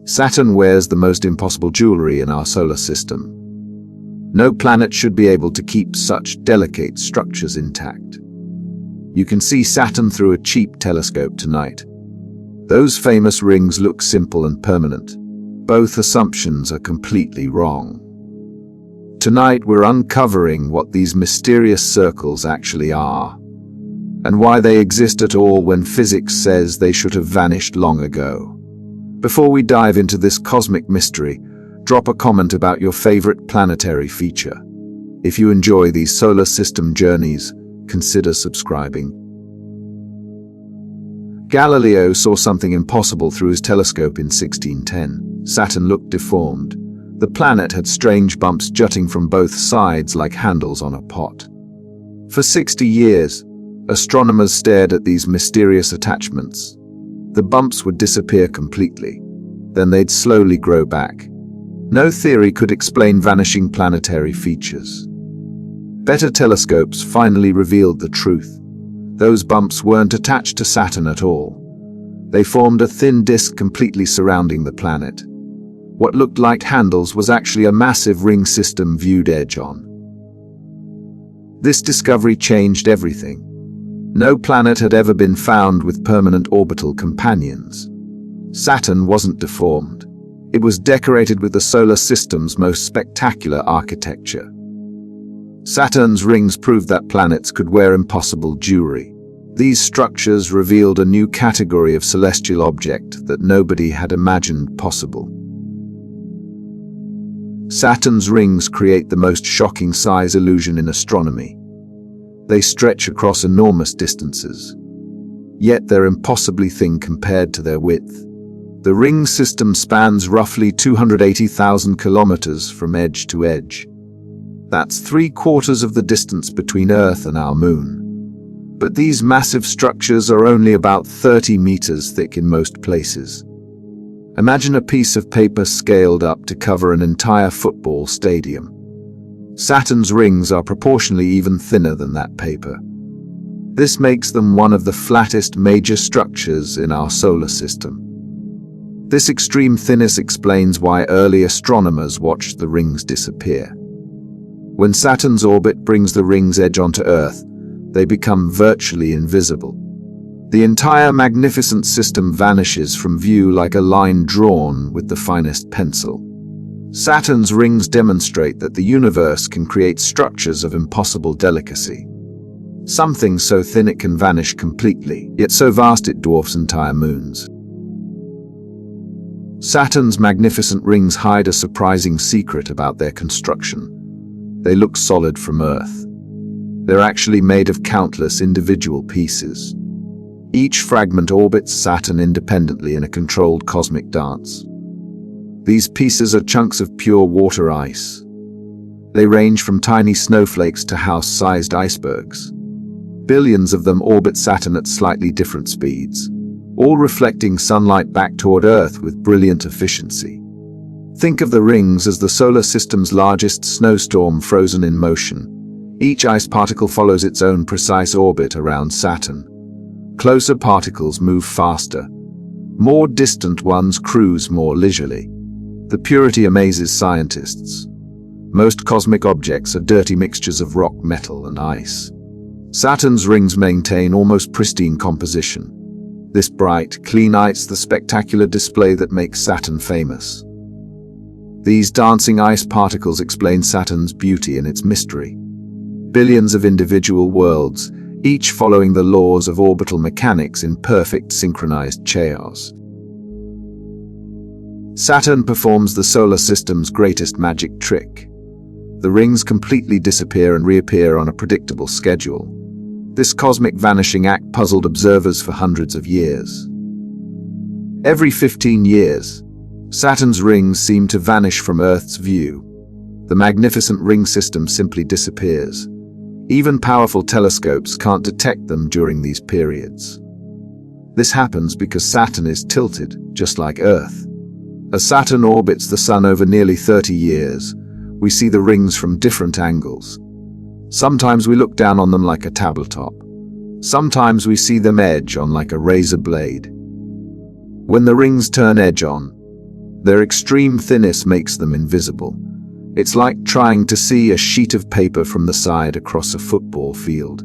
Saturn wears the most impossible jewelry in our solar system. No planet should be able to keep such delicate structures intact. You can see Saturn through a cheap telescope tonight. Those famous rings look simple and permanent. Both assumptions are completely wrong. Tonight we're uncovering what these mysterious circles actually are, and why they exist at all when physics says they should have vanished long ago. Before we dive into this cosmic mystery, drop a comment about your favorite planetary feature. If you enjoy these solar system journeys, consider subscribing. Galileo saw something impossible through his telescope in 1610. Saturn looked deformed. The planet had strange bumps jutting from both sides like handles on a pot. For 60 years, astronomers stared at these mysterious attachments. The bumps would disappear completely. Then they'd slowly grow back. No theory could explain vanishing planetary features. Better telescopes finally revealed the truth. Those bumps weren't attached to Saturn at all. They formed a thin disk completely surrounding the planet. What looked like handles was actually a massive ring system viewed edge-on. This discovery changed everything. No planet had ever been found with permanent orbital companions. Saturn wasn't deformed. It was decorated with the solar system's most spectacular architecture. Saturn's rings proved that planets could wear impossible jewelry. These structures revealed a new category of celestial object that nobody had imagined possible. Saturn's rings create the most shocking size illusion in astronomy. They stretch across enormous distances. Yet they're impossibly thin compared to their width. The ring system spans roughly 280,000 kilometers from edge to edge. That's 3/4 of the distance between Earth and our moon. But these massive structures are only about 30 meters thick in most places. Imagine a piece of paper scaled up to cover an entire football stadium. Saturn's rings are proportionally even thinner than that paper. This makes them one of the flattest major structures in our solar system. This extreme thinness explains why early astronomers watched the rings disappear. When Saturn's orbit brings the ring's edge onto Earth, they become virtually invisible. The entire magnificent system vanishes from view like a line drawn with the finest pencil. Saturn's rings demonstrate that the universe can create structures of impossible delicacy. Something so thin it can vanish completely, yet so vast it dwarfs entire moons. Saturn's magnificent rings hide a surprising secret about their construction. They look solid from Earth. They're actually made of countless individual pieces. Each fragment orbits Saturn independently in a controlled cosmic dance. These pieces are chunks of pure water ice. They range from tiny snowflakes to house-sized icebergs. Billions of them orbit Saturn at slightly different speeds, all reflecting sunlight back toward Earth with brilliant efficiency. Think of the rings as the solar system's largest snowstorm frozen in motion. Each ice particle follows its own precise orbit around Saturn. Closer particles move faster. More distant ones cruise more leisurely. The purity amazes scientists. Most cosmic objects are dirty mixtures of rock, metal, and ice. Saturn's rings maintain almost pristine composition. This bright, clean ice, the spectacular display that makes Saturn famous. These dancing ice particles explain Saturn's beauty and its mystery. Billions of individual worlds, each following the laws of orbital mechanics in perfect synchronized chaos. Saturn performs the solar system's greatest magic trick. The rings completely disappear and reappear on a predictable schedule. This cosmic vanishing act puzzled observers for hundreds of years. Every 15 years, Saturn's rings seem to vanish from Earth's view. The magnificent ring system simply disappears. Even powerful telescopes can't detect them during these periods. This happens because Saturn is tilted, just like Earth. As Saturn orbits the Sun over nearly 30 years, we see the rings from different angles. Sometimes we look down on them like a tabletop. Sometimes we see them edge on like a razor blade. When the rings turn edge on, Their extreme thinness makes them invisible. It's like trying to see a sheet of paper from the side across a football field.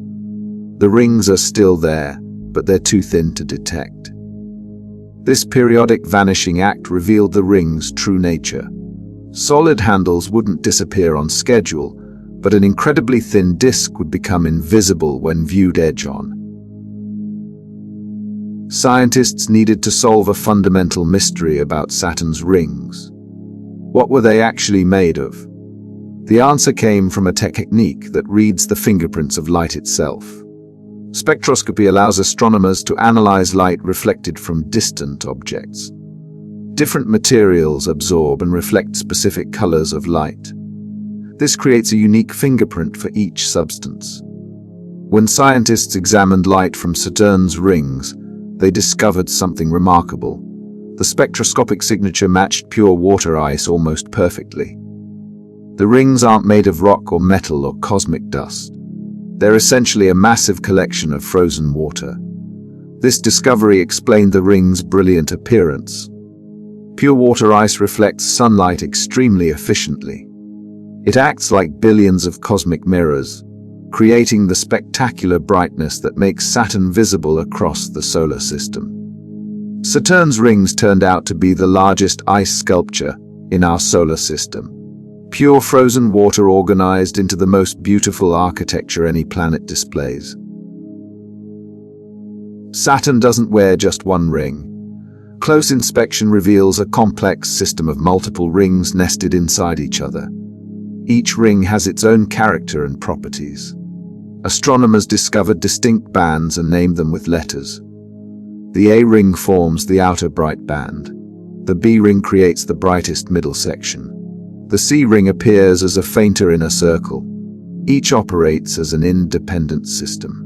The rings are still there, but they're too thin to detect. This periodic vanishing act revealed the ring's true nature. Solid handles wouldn't disappear on schedule, but an incredibly thin disk would become invisible when viewed edge-on. Scientists needed to solve a fundamental mystery about Saturn's rings. What were they actually made of? The answer came from a technique that reads the fingerprints of light itself. Spectroscopy allows astronomers to analyze light reflected from distant objects. Different materials absorb and reflect specific colors of light. This creates a unique fingerprint for each substance. When scientists examined light from Saturn's rings, they discovered something remarkable. The spectroscopic signature matched pure water ice almost perfectly. The rings aren't made of rock or metal or cosmic dust. They're essentially a massive collection of frozen water. This discovery explained the rings' brilliant appearance. Pure water ice reflects sunlight extremely efficiently. It acts like billions of cosmic mirrors, creating the spectacular brightness that makes Saturn visible across the solar system. Saturn's rings turned out to be the largest ice sculpture in our solar system. Pure frozen water organized into the most beautiful architecture any planet displays. Saturn doesn't wear just one ring. Close inspection reveals a complex system of multiple rings nested inside each other. Each ring has its own character and properties. Astronomers discovered distinct bands and named them with letters. The A ring forms the outer bright band. The B ring creates the brightest middle section. The C ring appears as a fainter inner circle. Each operates as an independent system.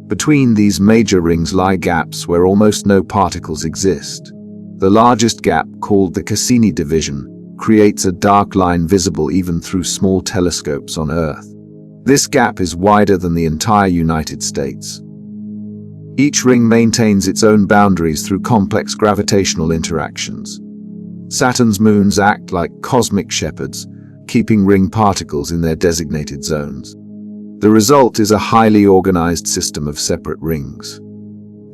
Between these major rings lie gaps where almost no particles exist. The largest gap, called the Cassini division, creates a dark line visible even through small telescopes on Earth. This gap is wider than the entire United States. Each ring maintains its own boundaries through complex gravitational interactions. Saturn's moons act like cosmic shepherds, keeping ring particles in their designated zones. The result is a highly organized system of separate rings.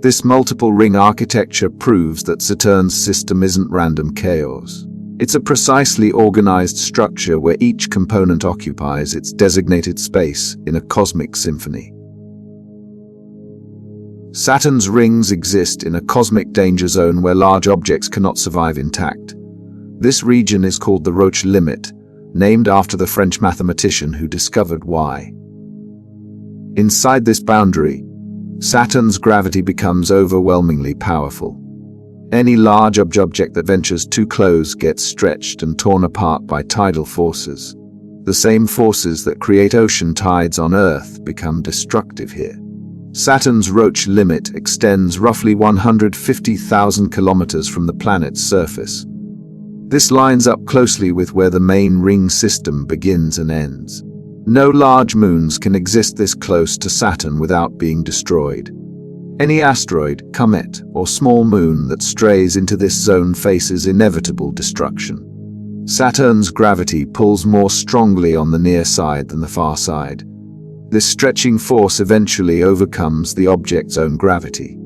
This multiple ring architecture proves that Saturn's system isn't random chaos. It's a precisely organized structure where each component occupies its designated space in a cosmic symphony. Saturn's rings exist in a cosmic danger zone where large objects cannot survive intact. This region is called the Roche limit, named after the French mathematician who discovered why. Inside this boundary, Saturn's gravity becomes overwhelmingly powerful. Any large object that ventures too close gets stretched and torn apart by tidal forces. The same forces that create ocean tides on Earth become destructive here. Saturn's Roche limit extends roughly 150,000 kilometers from the planet's surface. This lines up closely with where the main ring system begins and ends. No large moons can exist this close to Saturn without being destroyed. Any asteroid, comet, or small moon that strays into this zone faces inevitable destruction. Saturn's gravity pulls more strongly on the near side than the far side. This stretching force eventually overcomes the object's own gravity.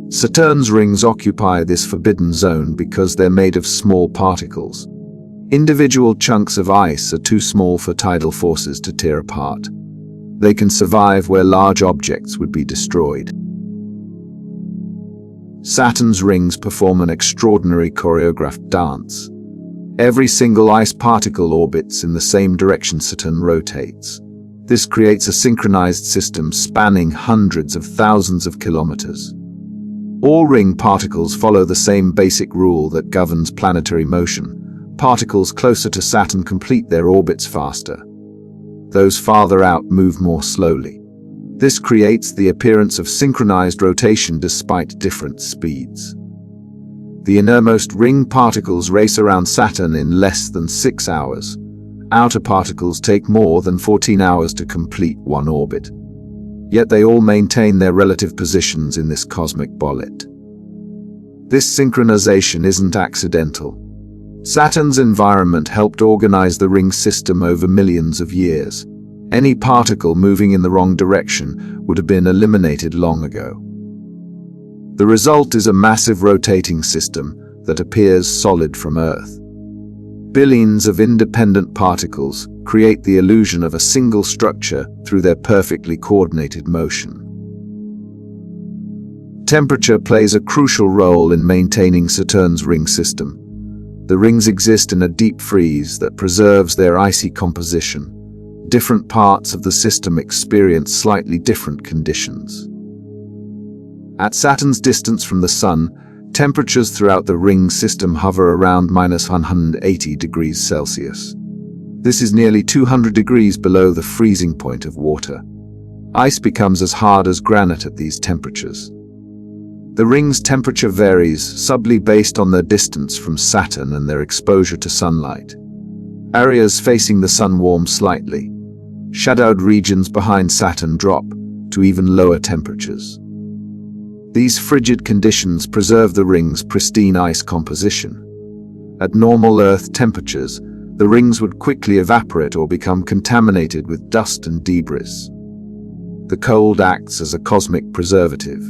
Saturn's rings occupy this forbidden zone because they're made of small particles. Individual chunks of ice are too small for tidal forces to tear apart. They can survive where large objects would be destroyed. Saturn's rings perform an extraordinary choreographed dance. Every single ice particle orbits in the same direction Saturn rotates. This creates a synchronized system spanning hundreds of thousands of kilometers. All ring particles follow the same basic rule that governs planetary motion. Particles closer to Saturn complete their orbits faster. Those farther out move more slowly. This creates the appearance of synchronized rotation despite different speeds. The innermost ring particles race around Saturn in less than 6 hours. Outer particles take more than 14 hours to complete one orbit. Yet they all maintain their relative positions in this cosmic bolide. This synchronization isn't accidental. Saturn's environment helped organize the ring system over millions of years. Any particle moving in the wrong direction would have been eliminated long ago. The result is a massive rotating system that appears solid from Earth. Billions of independent particles create the illusion of a single structure through their perfectly coordinated motion. Temperature plays a crucial role in maintaining Saturn's ring system. The rings exist in a deep freeze that preserves their icy composition. Different parts of the system experience slightly different conditions. At Saturn's distance from the Sun, temperatures throughout the ring system hover around -180 degrees Celsius. This is nearly 200 degrees below the freezing point of water. Ice becomes as hard as granite at these temperatures. The ring's temperature varies subtly based on their distance from Saturn and their exposure to sunlight. Areas facing the Sun warm slightly. Shadowed regions behind Saturn drop to even lower temperatures. These frigid conditions preserve the ring's pristine ice composition. At normal Earth temperatures, the rings would quickly evaporate or become contaminated with dust and debris. The cold acts as a cosmic preservative.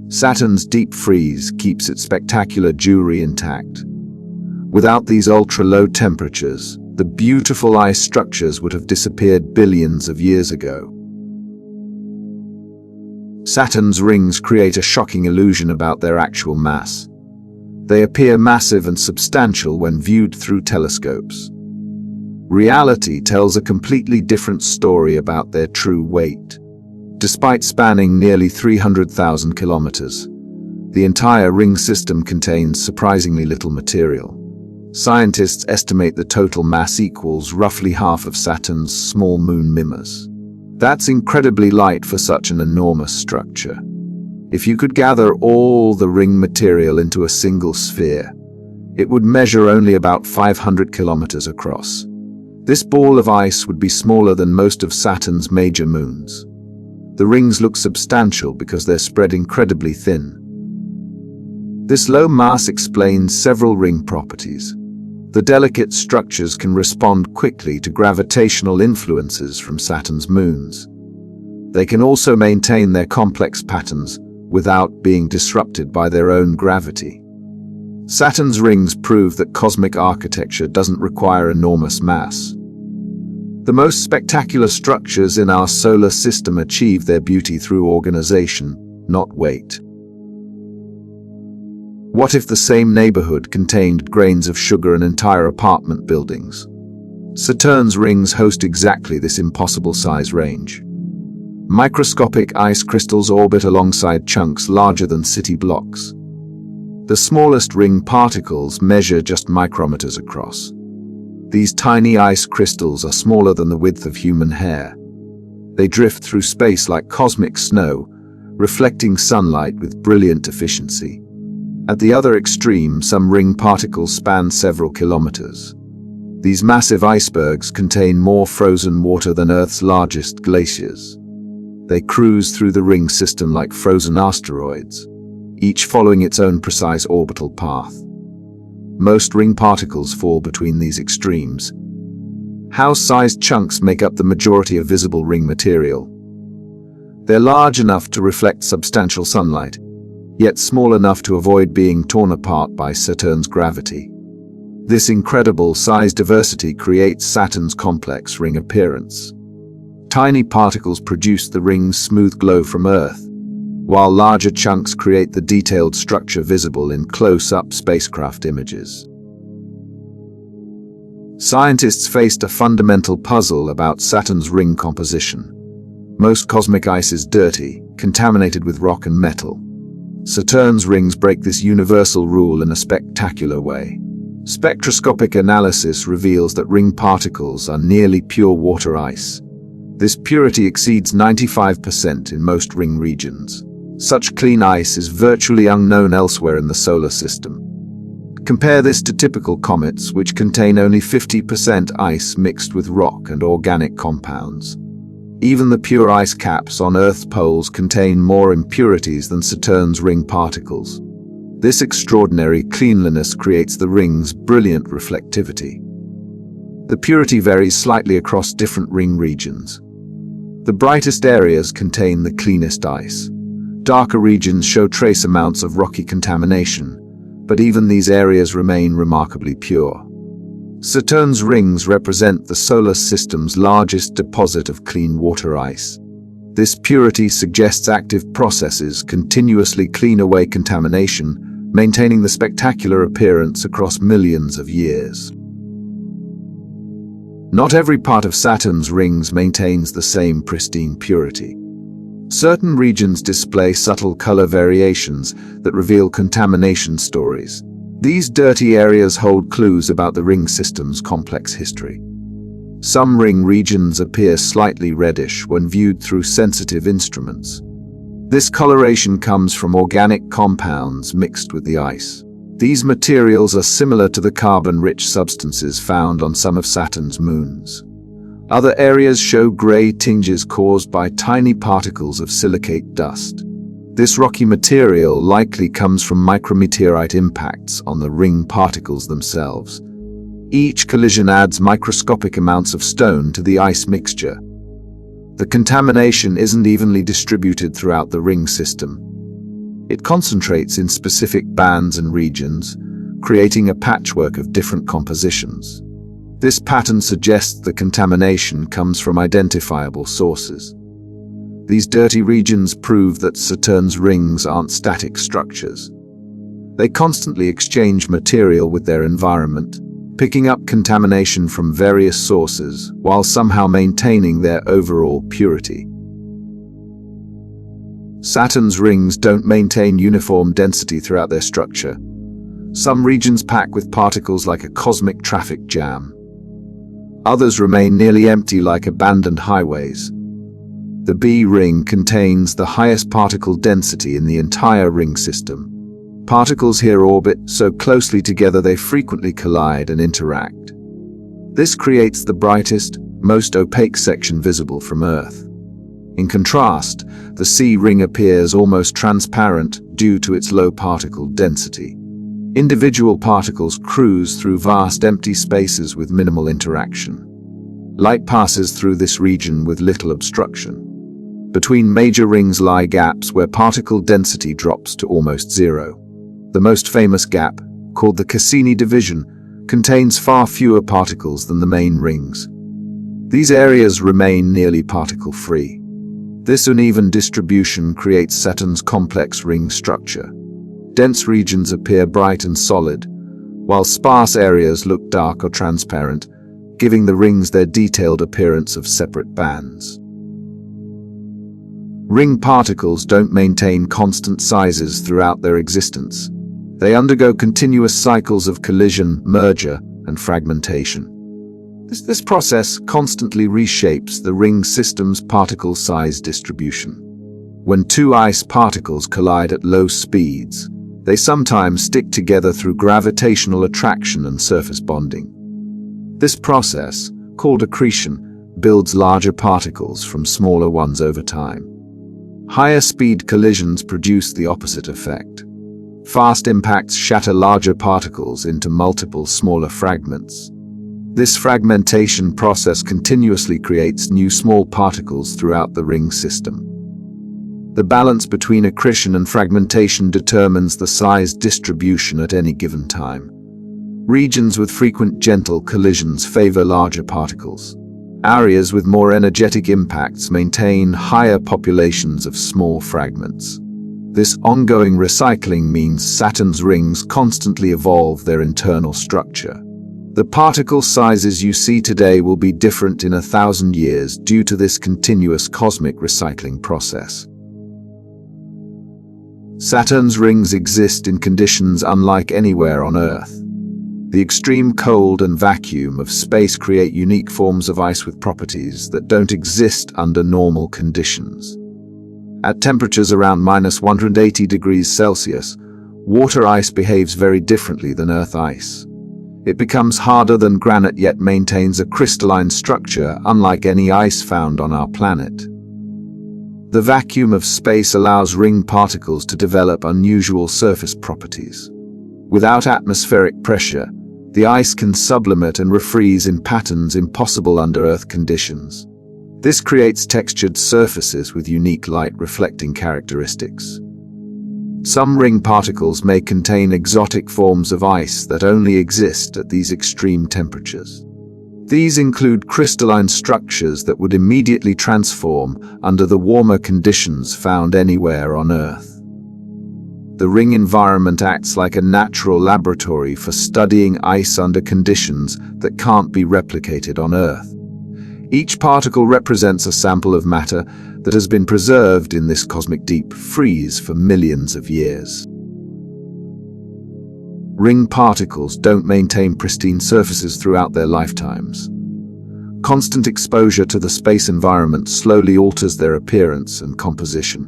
Saturn's deep freeze keeps its spectacular jewelry intact. Without these ultra-low temperatures, the beautiful ice structures would have disappeared billions of years ago. Saturn's rings create a shocking illusion about their actual mass. They appear massive and substantial when viewed through telescopes. Reality tells a completely different story about their true weight. Despite spanning nearly 300,000 kilometers, the entire ring system contains surprisingly little material. Scientists estimate the total mass equals roughly half of Saturn's small moon Mimas. That's incredibly light for such an enormous structure. If you could gather all the ring material into a single sphere, it would measure only about 500 kilometers across. This ball of ice would be smaller than most of Saturn's major moons. The rings look substantial because they're spread incredibly thin. This low mass explains several ring properties. The delicate structures can respond quickly to gravitational influences from Saturn's moons. They can also maintain their complex patterns without being disrupted by their own gravity. Saturn's rings prove that cosmic architecture doesn't require enormous mass. The most spectacular structures in our solar system achieve their beauty through organization, not weight. What if the same neighborhood contained grains of sugar and entire apartment buildings? Saturn's rings host exactly this impossible size range. Microscopic ice crystals orbit alongside chunks larger than city blocks. The smallest ring particles measure just micrometers across. These tiny ice crystals are smaller than the width of human hair. They drift through space like cosmic snow, reflecting sunlight with brilliant efficiency. At the other extreme, some ring particles span several kilometers. These massive icebergs contain more frozen water than Earth's largest glaciers. They cruise through the ring system like frozen asteroids, each following its own precise orbital path. Most ring particles fall between these extremes. House-sized chunks make up the majority of visible ring material. They're large enough to reflect substantial sunlight, yet small enough to avoid being torn apart by Saturn's gravity. This incredible size diversity creates Saturn's complex ring appearance. Tiny particles produce the ring's smooth glow from Earth, while larger chunks create the detailed structure visible in close-up spacecraft images. Scientists faced a fundamental puzzle about Saturn's ring composition. Most cosmic ice is dirty, contaminated with rock and metal. Saturn's rings break this universal rule in a spectacular way. Spectroscopic analysis reveals that ring particles are nearly pure water ice. This purity exceeds 95% in most ring regions. Such clean ice is virtually unknown elsewhere in the solar system. Compare this to typical comets, which contain only 50% ice mixed with rock and organic compounds. Even the pure ice caps on Earth's poles contain more impurities than Saturn's ring particles. This extraordinary cleanliness creates the ring's brilliant reflectivity. The purity varies slightly across different ring regions. The brightest areas contain the cleanest ice. Darker regions show trace amounts of rocky contamination, but even these areas remain remarkably pure. Saturn's rings represent the solar system's largest deposit of clean water ice. This purity suggests active processes continuously clean away contamination, maintaining the spectacular appearance across millions of years. Not every part of Saturn's rings maintains the same pristine purity. Certain regions display subtle color variations that reveal contamination stories. These dirty areas hold clues about the ring system's complex history. Some ring regions appear slightly reddish when viewed through sensitive instruments. This coloration comes from organic compounds mixed with the ice. These materials are similar to the carbon-rich substances found on some of Saturn's moons. Other areas show gray tinges caused by tiny particles of silicate dust. This rocky material likely comes from micrometeorite impacts on the ring particles themselves. Each collision adds microscopic amounts of stone to the ice mixture. The contamination isn't evenly distributed throughout the ring system. It concentrates in specific bands and regions, creating a patchwork of different compositions. This pattern suggests the contamination comes from identifiable sources. These dirty regions prove that Saturn's rings aren't static structures. They constantly exchange material with their environment, picking up contamination from various sources while somehow maintaining their overall purity. Saturn's rings don't maintain uniform density throughout their structure. Some regions pack with particles like a cosmic traffic jam. Others remain nearly empty like abandoned highways. The B ring contains the highest particle density in the entire ring system. Particles here orbit so closely together they frequently collide and interact. This creates the brightest, most opaque section visible from Earth. In contrast, the C ring appears almost transparent due to its low particle density. Individual particles cruise through vast empty spaces with minimal interaction. Light passes through this region with little obstruction. Between major rings lie gaps where particle density drops to almost zero. The most famous gap, called the Cassini division, contains far fewer particles than the main rings. These areas remain nearly particle-free. This uneven distribution creates Saturn's complex ring structure. Dense regions appear bright and solid, while sparse areas look dark or transparent, giving the rings their detailed appearance of separate bands. Ring particles don't maintain constant sizes throughout their existence. They undergo continuous cycles of collision, merger, and fragmentation. This process constantly reshapes the ring system's particle size distribution. When two ice particles collide at low speeds, they sometimes stick together through gravitational attraction and surface bonding. This process, called accretion, builds larger particles from smaller ones over time. Higher speed collisions produce the opposite effect. Fast impacts shatter larger particles into multiple smaller fragments. This fragmentation process continuously creates new small particles throughout the ring system. The balance between accretion and fragmentation determines the size distribution at any given time. Regions with frequent gentle collisions favor larger particles. Areas with more energetic impacts maintain higher populations of small fragments. This ongoing recycling means Saturn's rings constantly evolve their internal structure. The particle sizes you see today will be different in 1,000 years due to this continuous cosmic recycling process. Saturn's rings exist in conditions unlike anywhere on Earth. The extreme cold and vacuum of space create unique forms of ice with properties that don't exist under normal conditions. At temperatures around -180 degrees Celsius, water ice behaves very differently than Earth ice. It becomes harder than granite yet maintains a crystalline structure unlike any ice found on our planet. The vacuum of space allows ring particles to develop unusual surface properties. Without atmospheric pressure, the ice can sublimate and refreeze in patterns impossible under Earth conditions. This creates textured surfaces with unique light-reflecting characteristics. Some ring particles may contain exotic forms of ice that only exist at these extreme temperatures. These include crystalline structures that would immediately transform under the warmer conditions found anywhere on Earth. The ring environment acts like a natural laboratory for studying ice under conditions that can't be replicated on Earth. Each particle represents a sample of matter that has been preserved in this cosmic deep freeze for millions of years. Ring particles don't maintain pristine surfaces throughout their lifetimes. Constant exposure to the space environment slowly alters their appearance and composition.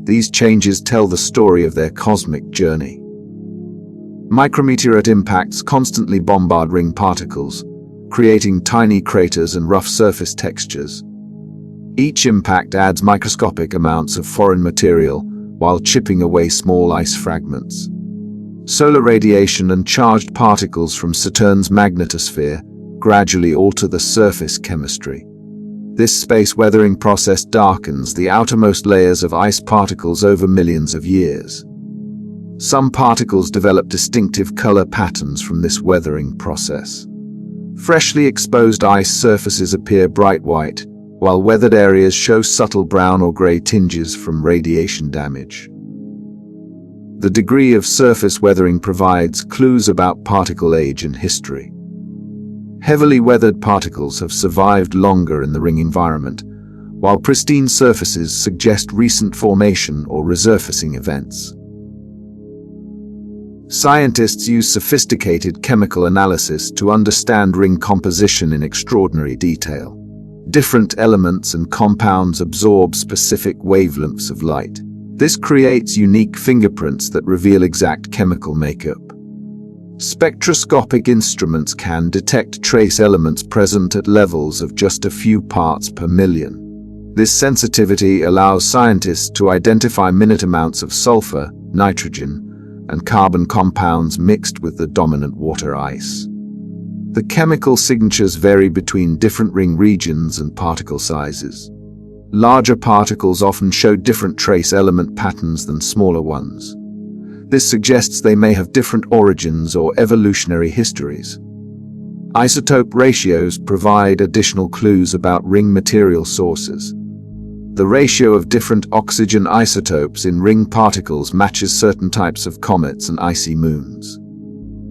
These changes tell the story of their cosmic journey. Micrometeorite impacts constantly bombard ring particles, creating tiny craters and rough surface textures. Each impact adds microscopic amounts of foreign material while chipping away small ice fragments. Solar radiation and charged particles from Saturn's magnetosphere gradually alter the surface chemistry. This space weathering process darkens the outermost layers of ice particles over millions of years. Some particles develop distinctive color patterns from this weathering process. Freshly exposed ice surfaces appear bright white, while weathered areas show subtle brown or gray tinges from radiation damage. The degree of surface weathering provides clues about particle age and history. Heavily weathered particles have survived longer in the ring environment, while pristine surfaces suggest recent formation or resurfacing events. Scientists use sophisticated chemical analysis to understand ring composition in extraordinary detail. Different elements and compounds absorb specific wavelengths of light. This creates unique fingerprints that reveal exact chemical makeup. Spectroscopic instruments can detect trace elements present at levels of just a few parts per million. This sensitivity allows scientists to identify minute amounts of sulfur, nitrogen, and carbon compounds mixed with the dominant water ice. The chemical signatures vary between different ring regions and particle sizes. Larger particles often show different trace element patterns than smaller ones. This suggests they may have different origins or evolutionary histories. Isotope ratios provide additional clues about ring material sources. The ratio of different oxygen isotopes in ring particles matches certain types of comets and icy moons.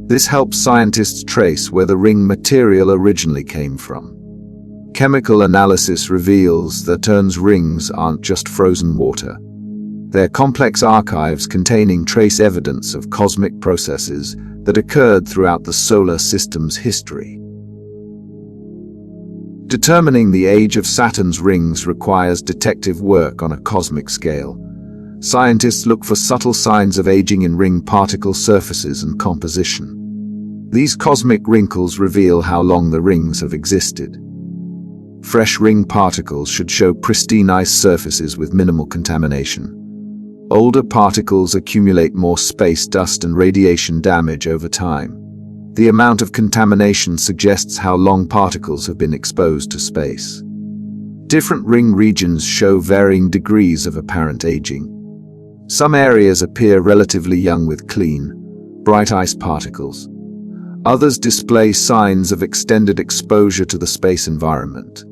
This helps scientists trace where the ring material originally came from. Chemical analysis reveals that Saturn's rings aren't just frozen water. They're complex archives containing trace evidence of cosmic processes that occurred throughout the solar system's history. Determining the age of Saturn's rings requires detective work on a cosmic scale. Scientists look for subtle signs of aging in ring particle surfaces and composition. These cosmic wrinkles reveal how long the rings have existed. Fresh ring particles should show pristine ice surfaces with minimal contamination. Older particles accumulate more space dust and radiation damage over time. The amount of contamination suggests how long particles have been exposed to space. Different ring regions show varying degrees of apparent aging. Some areas appear relatively young with clean, bright ice particles. Others display signs of extended exposure to the space environment.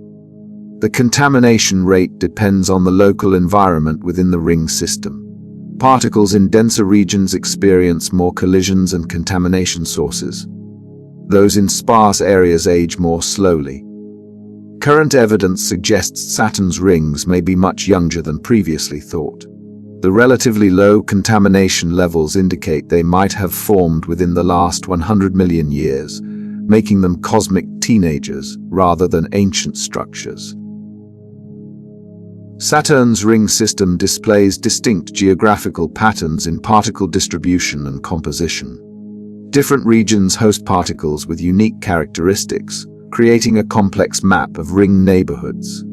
The contamination rate depends on the local environment within the ring system. Particles in denser regions experience more collisions and contamination sources. Those in sparse areas age more slowly. Current evidence suggests Saturn's rings may be much younger than previously thought. The relatively low contamination levels indicate they might have formed within the last 100 million years, making them cosmic teenagers rather than ancient structures. Saturn's ring system displays distinct geographical patterns in particle distribution and composition. Different regions host particles with unique characteristics, creating a complex map of ring neighborhoods.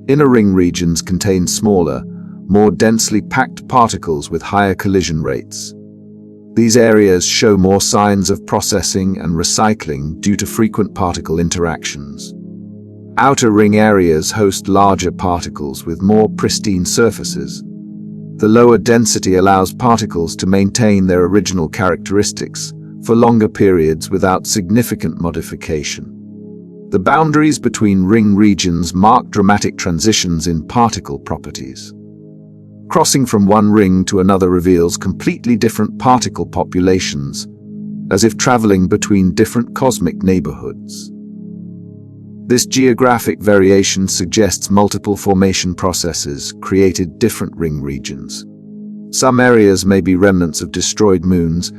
Inner ring regions contain smaller, more densely packed particles with higher collision rates. These areas show more signs of processing and recycling due to frequent particle interactions. Outer ring areas host larger particles with more pristine surfaces. The lower density allows particles to maintain their original characteristics for longer periods without significant modification. The boundaries between ring regions mark dramatic transitions in particle properties. Crossing from one ring to another reveals completely different particle populations, as if traveling between different cosmic neighborhoods. This geographic variation suggests multiple formation processes created different ring regions. Some areas may be remnants of destroyed moons,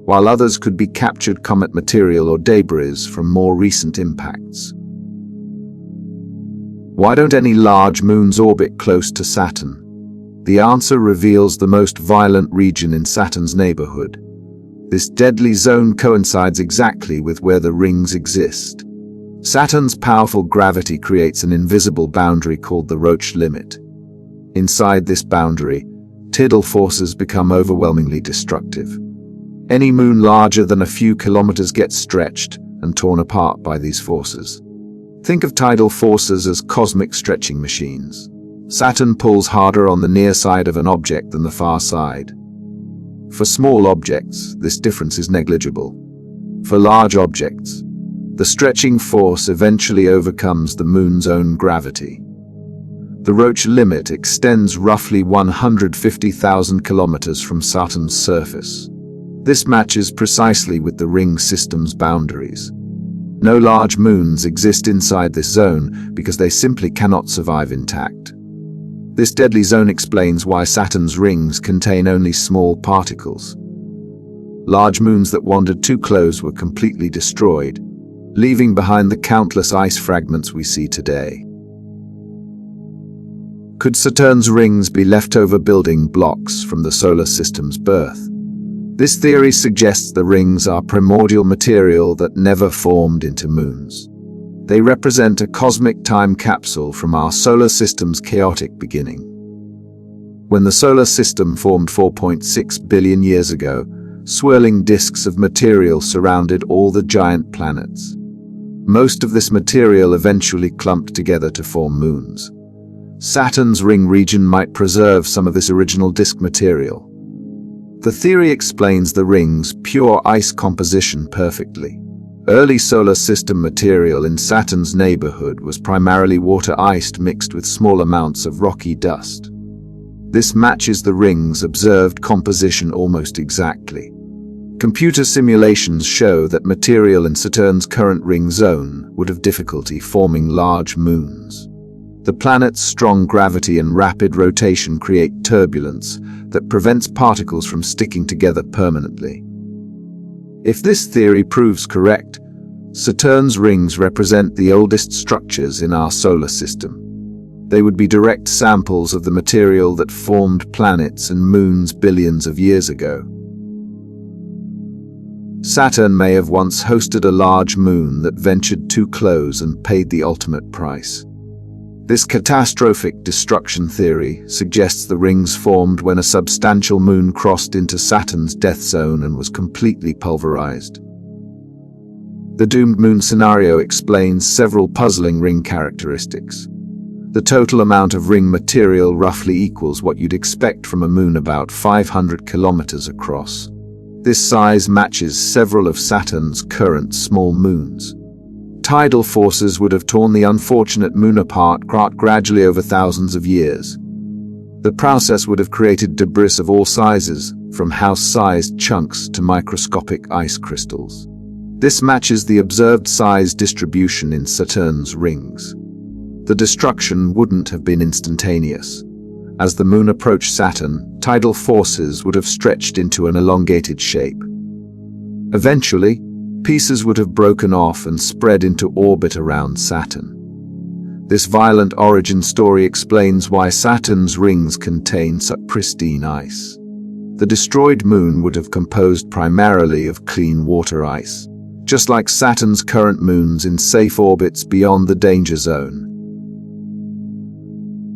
while others could be captured comet material or debris from more recent impacts. Why don't any large moons orbit close to Saturn? The answer reveals the most violent region in Saturn's neighborhood. This deadly zone coincides exactly with where the rings exist. Saturn's powerful gravity creates an invisible boundary called the Roche limit. Inside this boundary, tidal forces become overwhelmingly destructive. Any moon larger than a few kilometers gets stretched and torn apart by these forces. Think of tidal forces as cosmic stretching machines. Saturn pulls harder on the near side of an object than the far side. For small objects, this difference is negligible. For large objects, the stretching force eventually overcomes the moon's own gravity. The Roche limit extends roughly 150,000 kilometers from Saturn's surface. This matches precisely with the ring system's boundaries. No large moons exist inside this zone because they simply cannot survive intact. This deadly zone explains why Saturn's rings contain only small particles. Large moons that wandered too close were completely destroyed, leaving behind the countless ice fragments we see today. Could Saturn's rings be leftover building blocks from the solar system's birth? This theory suggests the rings are primordial material that never formed into moons. They represent a cosmic time capsule from our solar system's chaotic beginning. When the solar system formed 4.6 billion years ago, swirling disks of material surrounded all the giant planets. Most of this material eventually clumped together to form moons. Saturn's ring region might preserve some of this original disk material. The theory explains the ring's pure ice composition perfectly. Early solar system material in Saturn's neighborhood was primarily water-iced mixed with small amounts of rocky dust. This matches the ring's observed composition almost exactly. Computer simulations show that material in Saturn's current ring zone would have difficulty forming large moons. The planet's strong gravity and rapid rotation create turbulence that prevents particles from sticking together permanently. If this theory proves correct, Saturn's rings represent the oldest structures in our solar system. They would be direct samples of the material that formed planets and moons billions of years ago. Saturn may have once hosted a large moon that ventured too close and paid the ultimate price. This catastrophic destruction theory suggests the rings formed when a substantial moon crossed into Saturn's death zone and was completely pulverized. The doomed moon scenario explains several puzzling ring characteristics. The total amount of ring material roughly equals what you'd expect from a moon about 500 kilometers across. This size matches several of Saturn's current small moons. Tidal forces would have torn the unfortunate moon apart gradually over thousands of years. The process would have created debris of all sizes, from house-sized chunks to microscopic ice crystals. This matches the observed size distribution in Saturn's rings. The destruction wouldn't have been instantaneous. As the moon approached Saturn, tidal forces would have stretched into an elongated shape. Eventually, pieces would have broken off and spread into orbit around Saturn. This violent origin story explains why Saturn's rings contain such pristine ice. The destroyed moon would have composed primarily of clean water ice, just like Saturn's current moons in safe orbits beyond the danger zone.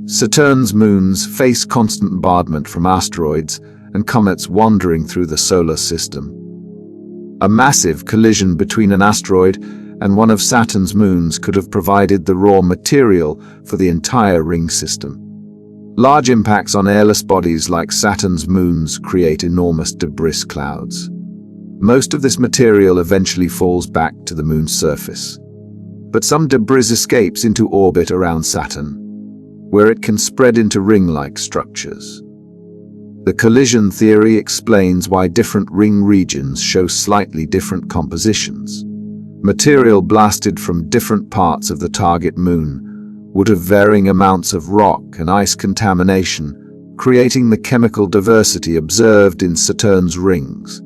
Saturn's moons face constant bombardment from asteroids and comets wandering through the solar system. A massive collision between an asteroid and one of Saturn's moons could have provided the raw material for the entire ring system. Large impacts on airless bodies like Saturn's moons create enormous debris clouds. Most of this material eventually falls back to the moon's surface. But some debris escapes into orbit around Saturn, where it can spread into ring-like structures. The collision theory explains why different ring regions show slightly different compositions. Material blasted from different parts of the target moon would have varying amounts of rock and ice contamination, creating the chemical diversity observed in Saturn's rings.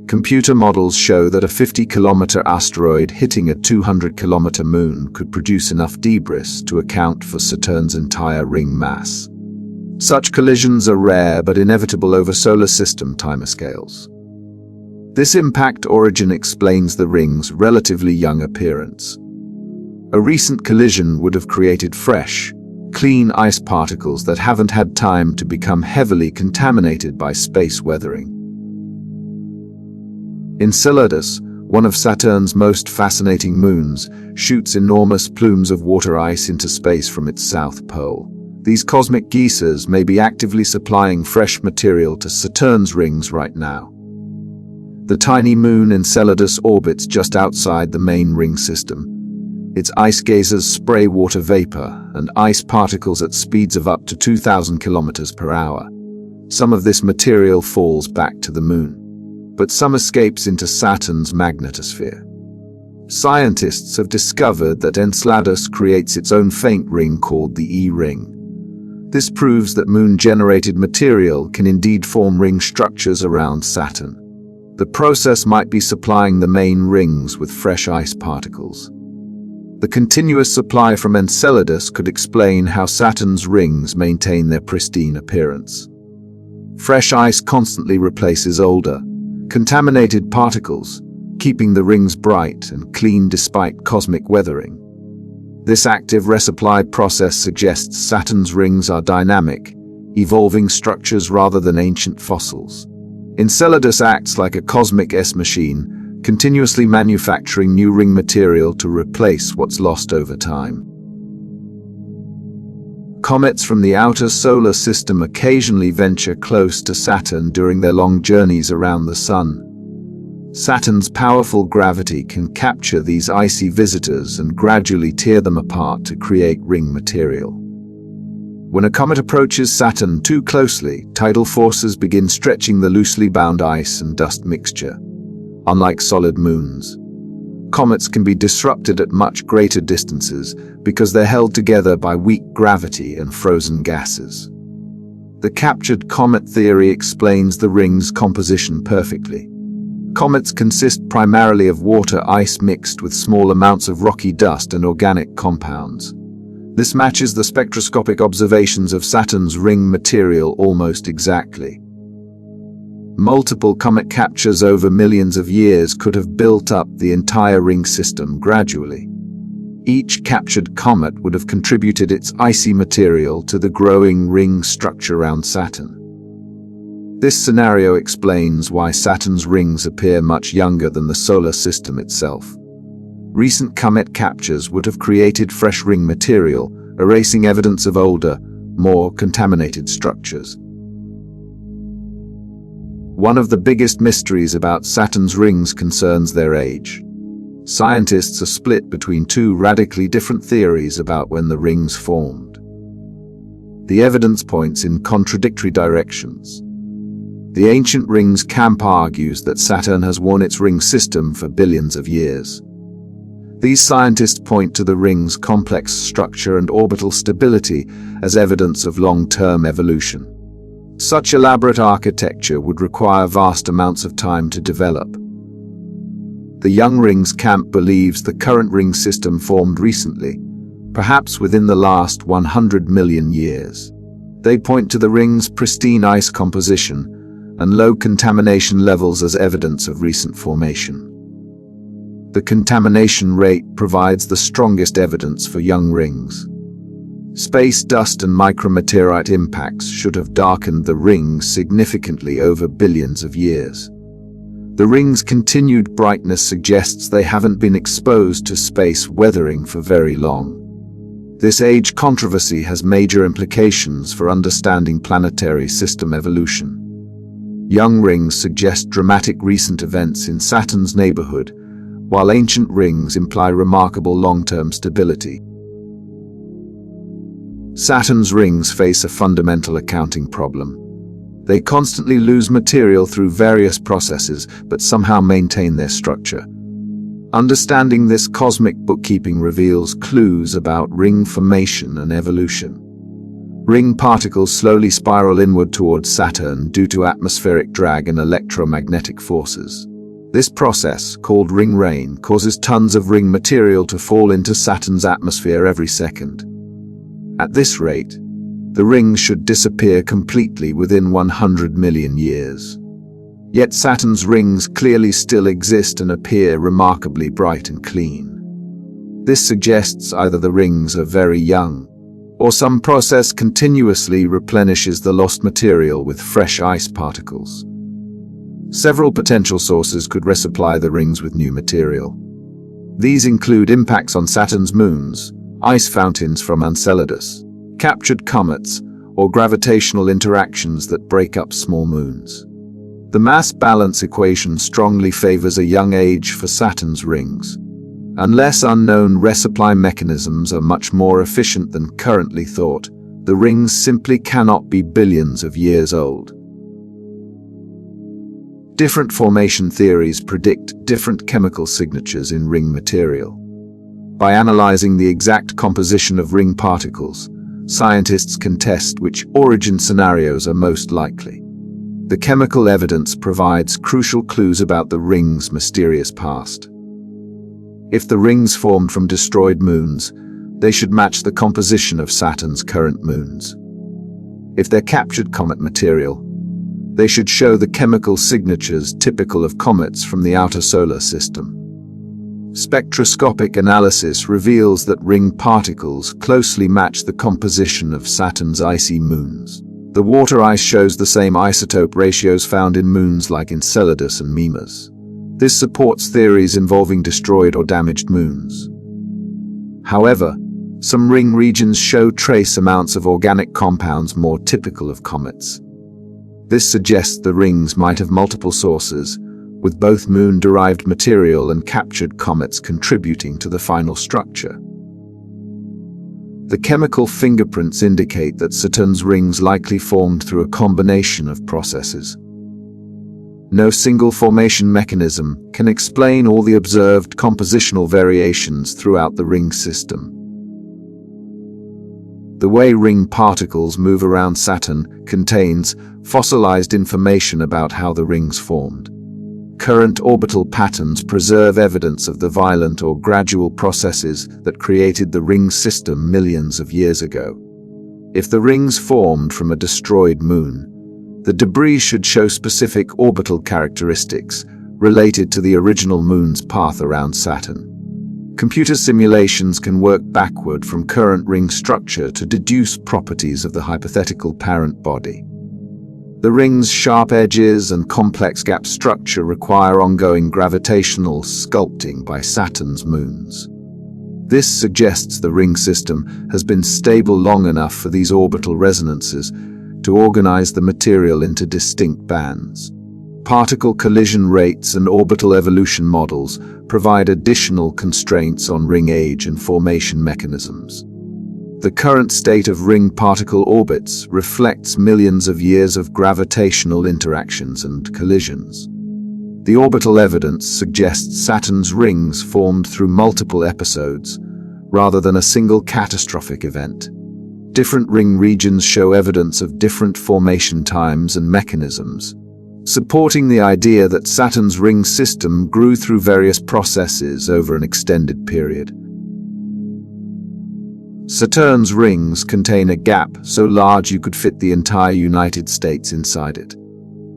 Computer models show that a 50-kilometer asteroid hitting a 200-kilometer moon could produce enough debris to account for Saturn's entire ring mass. Such collisions are rare but inevitable over solar system timescales. This impact origin explains the ring's relatively young appearance. A recent collision would have created fresh, clean ice particles that haven't had time to become heavily contaminated by space weathering. Enceladus, one of Saturn's most fascinating moons, shoots enormous plumes of water ice into space from its south pole. These cosmic geysers may be actively supplying fresh material to Saturn's rings right now. The tiny moon Enceladus orbits just outside the main ring system. Its ice geysers spray water vapor and ice particles at speeds of up to 2,000 kilometers per hour. Some of this material falls back to the moon, but some escapes into Saturn's magnetosphere. Scientists have discovered that Enceladus creates its own faint ring called the E-ring. This proves that moon-generated material can indeed form ring structures around Saturn. The process might be supplying the main rings with fresh ice particles. The continuous supply from Enceladus could explain how Saturn's rings maintain their pristine appearance. Fresh ice constantly replaces older, contaminated particles, keeping the rings bright and clean despite cosmic weathering. This active resupply process suggests Saturn's rings are dynamic, evolving structures rather than ancient fossils. Enceladus acts like a cosmic S-machine, continuously manufacturing new ring material to replace what's lost over time. Comets from the outer solar system occasionally venture close to Saturn during their long journeys around the Sun. Saturn's powerful gravity can capture these icy visitors and gradually tear them apart to create ring material. When a comet approaches Saturn too closely, tidal forces begin stretching the loosely bound ice and dust mixture. Unlike solid moons, comets can be disrupted at much greater distances because they're held together by weak gravity and frozen gases. The captured comet theory explains the ring's composition perfectly. Comets consist primarily of water ice mixed with small amounts of rocky dust and organic compounds. This matches the spectroscopic observations of Saturn's ring material almost exactly. Multiple comet captures over millions of years could have built up the entire ring system gradually. Each captured comet would have contributed its icy material to the growing ring structure around Saturn. This scenario explains why Saturn's rings appear much younger than the solar system itself. Recent comet captures would have created fresh ring material, erasing evidence of older, more contaminated structures. One of the biggest mysteries about Saturn's rings concerns their age. Scientists are split between two radically different theories about when the rings formed. The evidence points in contradictory directions. The ancient rings camp argues that Saturn has worn its ring system for billions of years. These scientists point to the ring's complex structure and orbital stability as evidence of long-term evolution. Such elaborate architecture would require vast amounts of time to develop. The young rings camp believes the current ring system formed recently, perhaps within the last 100 million years. They point to the ring's pristine ice composition and low contamination levels as evidence of recent formation. The contamination rate provides the strongest evidence for young rings. Space dust and micrometeorite impacts should have darkened the rings significantly over billions of years. The rings' continued brightness suggests they haven't been exposed to space weathering for very long. This age controversy has major implications for understanding planetary system evolution. Young rings suggest dramatic recent events in Saturn's neighborhood, while ancient rings imply remarkable long-term stability. Saturn's rings face a fundamental accounting problem. They constantly lose material through various processes, but somehow maintain their structure. Understanding this cosmic bookkeeping reveals clues about ring formation and evolution. Ring particles slowly spiral inward towards Saturn due to atmospheric drag and electromagnetic forces. This process, called ring rain, causes tons of ring material to fall into Saturn's atmosphere every second. At this rate, the rings should disappear completely within 100 million years. Yet Saturn's rings clearly still exist and appear remarkably bright and clean. This suggests either the rings are very young, or some process continuously replenishes the lost material with fresh ice particles. Several potential sources could resupply the rings with new material. These include impacts on Saturn's moons, ice fountains from Enceladus, captured comets, or gravitational interactions that break up small moons. The mass balance equation strongly favors a young age for Saturn's rings. Unless unknown resupply mechanisms are much more efficient than currently thought, the rings simply cannot be billions of years old. Different formation theories predict different chemical signatures in ring material. By analyzing the exact composition of ring particles, scientists can test which origin scenarios are most likely. The chemical evidence provides crucial clues about the rings' mysterious past. If the rings formed from destroyed moons, they should match the composition of Saturn's current moons. If they're captured comet material, they should show the chemical signatures typical of comets from the outer solar system. Spectroscopic analysis reveals that ring particles closely match the composition of Saturn's icy moons. The water ice shows the same isotope ratios found in moons like Enceladus and Mimas. This supports theories involving destroyed or damaged moons. However, some ring regions show trace amounts of organic compounds more typical of comets. This suggests the rings might have multiple sources, with both moon-derived material and captured comets contributing to the final structure. The chemical fingerprints indicate that Saturn's rings likely formed through a combination of processes. No single formation mechanism can explain all the observed compositional variations throughout the ring system. The way ring particles move around Saturn contains fossilized information about how the rings formed. Current orbital patterns preserve evidence of the violent or gradual processes that created the ring system millions of years ago. If the rings formed from a destroyed moon, the debris should show specific orbital characteristics related to the original moon's path around Saturn. Computer simulations can work backward from current ring structure to deduce properties of the hypothetical parent body. The ring's sharp edges and complex gap structure require ongoing gravitational sculpting by Saturn's moons. This suggests the ring system has been stable long enough for these orbital resonances to organize the material into distinct bands. Particle collision rates and orbital evolution models provide additional constraints on ring age and formation mechanisms. The current state of ring particle orbits reflects millions of years of gravitational interactions and collisions. The orbital evidence suggests Saturn's rings formed through multiple episodes, rather than a single catastrophic event. Different ring regions show evidence of different formation times and mechanisms, supporting the idea that Saturn's ring system grew through various processes over an extended period. Saturn's rings contain a gap so large you could fit the entire United States inside it.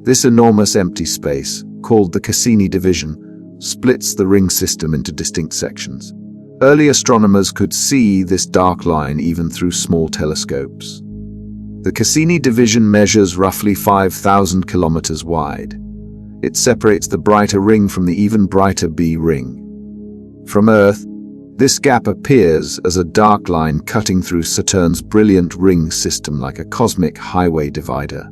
This enormous empty space, called the Cassini division, splits the ring system into distinct sections. Early astronomers could see this dark line even through small telescopes. The Cassini division measures roughly 5,000 kilometers wide. It separates the brighter ring from the even brighter B ring. From Earth, this gap appears as a dark line cutting through Saturn's brilliant ring system like a cosmic highway divider.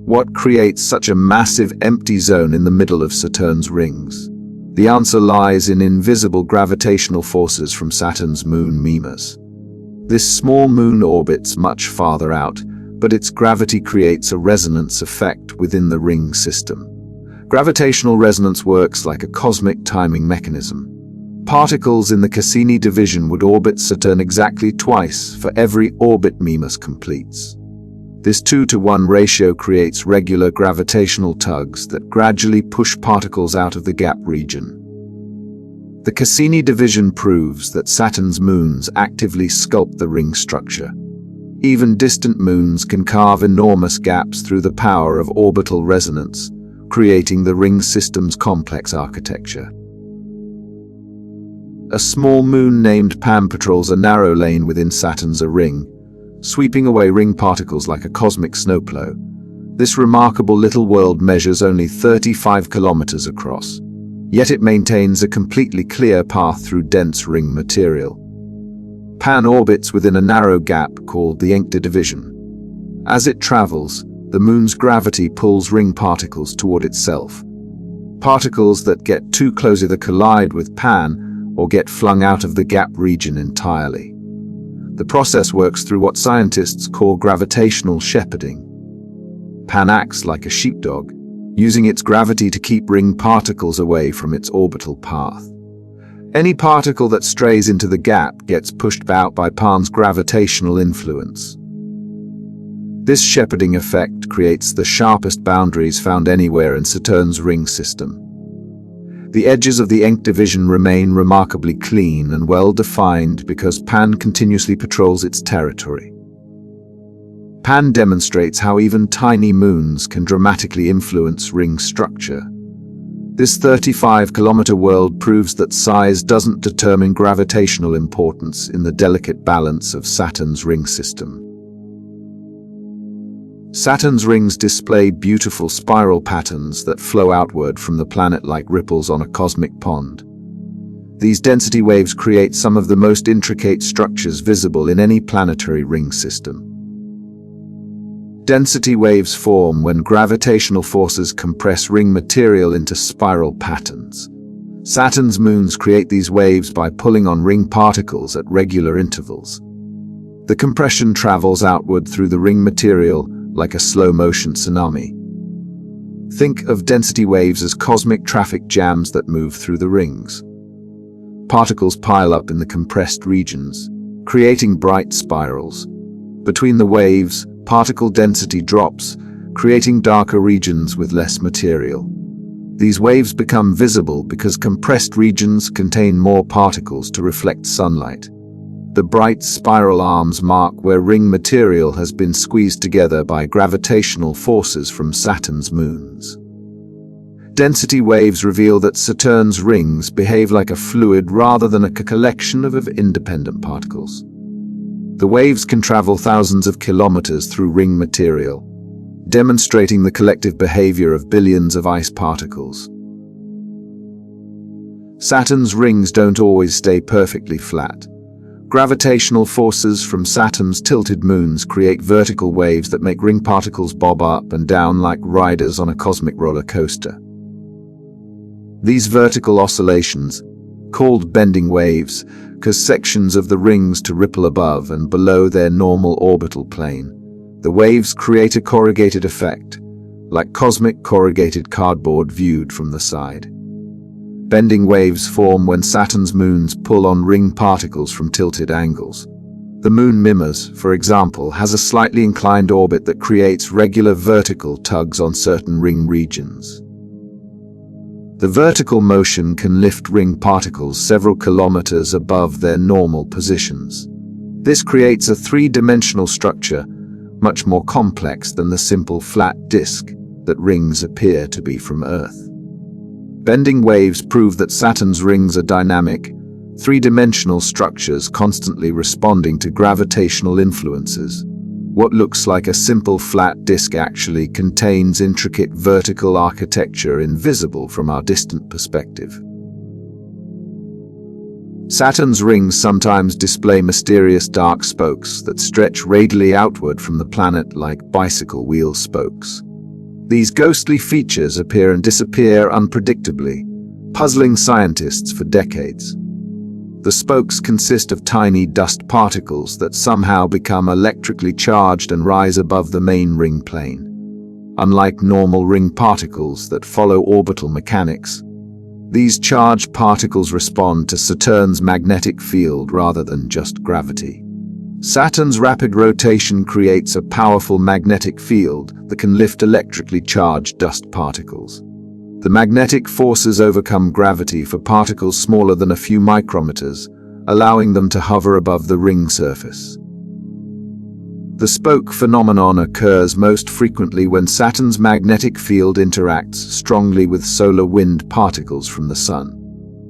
What creates such a massive empty zone in the middle of Saturn's rings? The answer lies in invisible gravitational forces from Saturn's moon Mimas. This small moon orbits much farther out, but its gravity creates a resonance effect within the ring system. Gravitational resonance works like a cosmic timing mechanism. Particles in the Cassini division would orbit Saturn exactly twice for every orbit Mimas completes. This 2-to-1 ratio creates regular gravitational tugs that gradually push particles out of the gap region. The Cassini division proves that Saturn's moons actively sculpt the ring structure. Even distant moons can carve enormous gaps through the power of orbital resonance, creating the ring system's complex architecture. A small moon named Pan patrols a narrow lane within Saturn's ring, sweeping away ring particles like a cosmic snowplow. This remarkable little world measures only 35 kilometers across, yet it maintains a completely clear path through dense ring material. Pan orbits within a narrow gap called the Encke division. As it travels, the moon's gravity pulls ring particles toward itself. Particles that get too close either collide with Pan or get flung out of the gap region entirely. The process works through what scientists call gravitational shepherding. Pan acts like a sheepdog, using its gravity to keep ring particles away from its orbital path. Any particle that strays into the gap gets pushed out by Pan's gravitational influence. This shepherding effect creates the sharpest boundaries found anywhere in Saturn's ring system. The edges of the Encke division remain remarkably clean and well-defined because Pan continuously patrols its territory. Pan demonstrates how even tiny moons can dramatically influence ring structure. This 35-kilometer world proves that size doesn't determine gravitational importance in the delicate balance of Saturn's ring system. Saturn's rings display beautiful spiral patterns that flow outward from the planet like ripples on a cosmic pond. These density waves create some of the most intricate structures visible in any planetary ring system. Density waves form when gravitational forces compress ring material into spiral patterns. Saturn's moons create these waves by pulling on ring particles at regular intervals. The compression travels outward through the ring material like a slow-motion tsunami. Think of density waves as cosmic traffic jams that move through the rings. Particles pile up in the compressed regions, creating bright spirals. Between the waves, particle density drops, creating darker regions with less material. These waves become visible because compressed regions contain more particles to reflect sunlight. The bright spiral arms mark where ring material has been squeezed together by gravitational forces from Saturn's moons. Density waves reveal that Saturn's rings behave like a fluid rather than a collection of independent particles. The waves can travel thousands of kilometers through ring material, demonstrating the collective behavior of billions of ice particles. Saturn's rings don't always stay perfectly flat. Gravitational forces from Saturn's tilted moons create vertical waves that make ring particles bob up and down like riders on a cosmic roller coaster. These vertical oscillations, called bending waves, cause sections of the rings to ripple above and below their normal orbital plane. The waves create a corrugated effect, like cosmic corrugated cardboard viewed from the side. Bending waves form when Saturn's moons pull on ring particles from tilted angles. The moon Mimas, for example, has a slightly inclined orbit that creates regular vertical tugs on certain ring regions. The vertical motion can lift ring particles several kilometers above their normal positions. This creates a three-dimensional structure, much more complex than the simple flat disk that rings appear to be from Earth. Bending waves prove that Saturn's rings are dynamic, three-dimensional structures constantly responding to gravitational influences. What looks like a simple flat disk actually contains intricate vertical architecture invisible from our distant perspective. Saturn's rings sometimes display mysterious dark spokes that stretch radially outward from the planet like bicycle wheel spokes. These ghostly features appear and disappear unpredictably, puzzling scientists for decades. The spokes consist of tiny dust particles that somehow become electrically charged and rise above the main ring plane. Unlike normal ring particles that follow orbital mechanics, these charged particles respond to Saturn's magnetic field rather than just gravity. Saturn's rapid rotation creates a powerful magnetic field that can lift electrically charged dust particles. The magnetic forces overcome gravity for particles smaller than a few micrometers, allowing them to hover above the ring surface. The spoke phenomenon occurs most frequently when Saturn's magnetic field interacts strongly with solar wind particles from the Sun.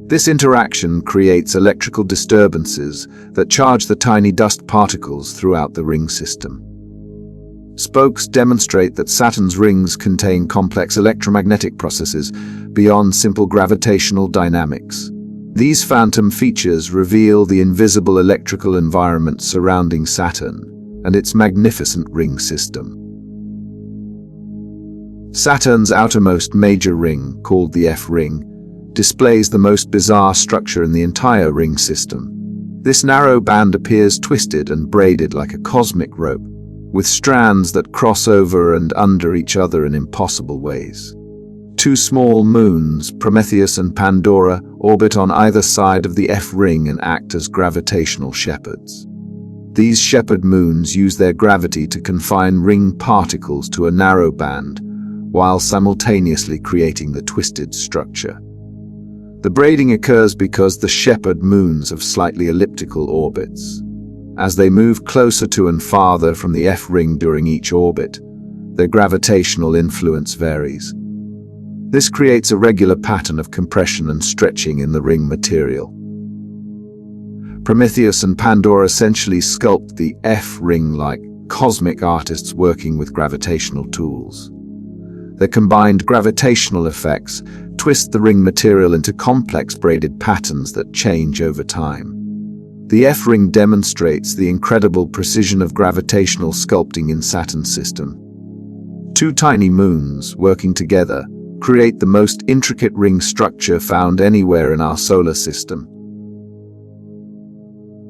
This interaction creates electrical disturbances that charge the tiny dust particles throughout the ring system. Spokes demonstrate that Saturn's rings contain complex electromagnetic processes beyond simple gravitational dynamics. These phantom features reveal the invisible electrical environment surrounding Saturn and its magnificent ring system. Saturn's outermost major ring, called the F ring, displays the most bizarre structure in the entire ring system. This narrow band appears twisted and braided like a cosmic rope, with strands that cross over and under each other in impossible ways. Two small moons, Prometheus and Pandora, orbit on either side of the F ring and act as gravitational shepherds. These shepherd moons use their gravity to confine ring particles to a narrow band, while simultaneously creating the twisted structure. The braiding occurs because the shepherd moons have slightly elliptical orbits. As they move closer to and farther from the F ring during each orbit, their gravitational influence varies. This creates a regular pattern of compression and stretching in the ring material. Prometheus and Pandora essentially sculpt the F ring like cosmic artists working with gravitational tools. Their combined gravitational effects twist the ring material into complex braided patterns that change over time. The F ring demonstrates the incredible precision of gravitational sculpting in Saturn's system. Two tiny moons, working together, create the most intricate ring structure found anywhere in our solar system.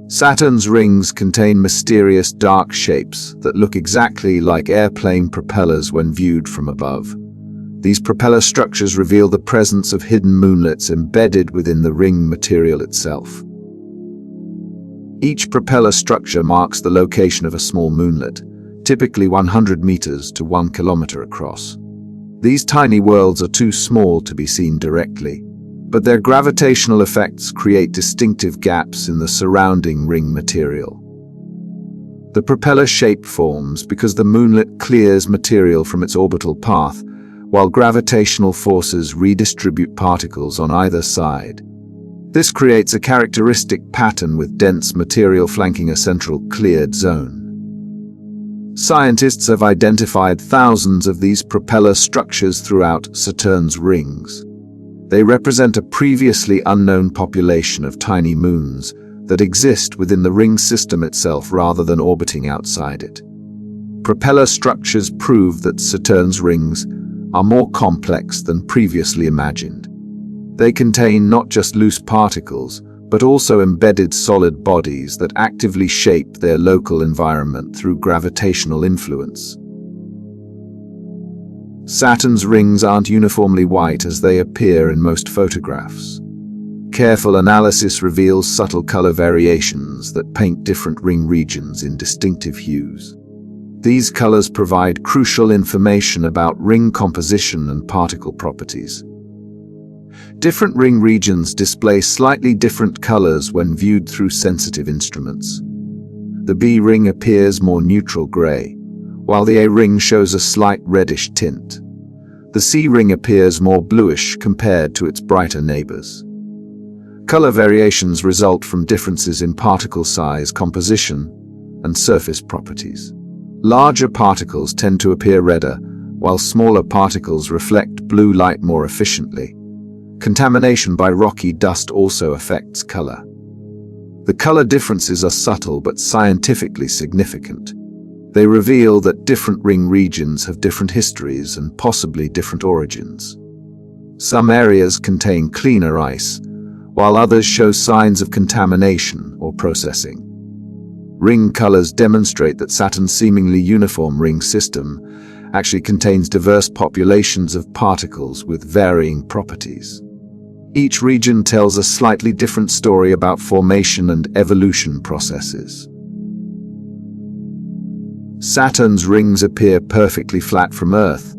Saturn's rings contain mysterious dark shapes that look exactly like airplane propellers when viewed from above. These propeller structures reveal the presence of hidden moonlets embedded within the ring material itself. Each propeller structure marks the location of a small moonlet, typically 100 meters to 1 kilometer across. These tiny worlds are too small to be seen directly, but their gravitational effects create distinctive gaps in the surrounding ring material. The propeller shape forms because the moonlet clears material from its orbital path, while gravitational forces redistribute particles on either side. This creates a characteristic pattern with dense material flanking a central cleared zone. Scientists have identified thousands of these propeller structures throughout Saturn's rings. They represent a previously unknown population of tiny moons that exist within the ring system itself rather than orbiting outside it. Propeller structures prove that Saturn's rings are more complex than previously imagined. They contain not just loose particles, but also embedded solid bodies that actively shape their local environment through gravitational influence. Saturn's rings aren't uniformly white as they appear in most photographs. Careful analysis reveals subtle color variations that paint different ring regions in distinctive hues. These colors provide crucial information about ring composition and particle properties. Different ring regions display slightly different colors when viewed through sensitive instruments. The B ring appears more neutral gray, while the A ring shows a slight reddish tint. The C ring appears more bluish compared to its brighter neighbors. Color variations result from differences in particle size, composition, and surface properties. Larger particles tend to appear redder, while smaller particles reflect blue light more efficiently. Contamination by rocky dust also affects color. The color differences are subtle but scientifically significant. They reveal that different ring regions have different histories and possibly different origins. Some areas contain cleaner ice, while others show signs of contamination or processing. Ring colors demonstrate that Saturn's seemingly uniform ring system actually contains diverse populations of particles with varying properties. Each region tells a slightly different story about formation and evolution processes. Saturn's rings appear perfectly flat from Earth,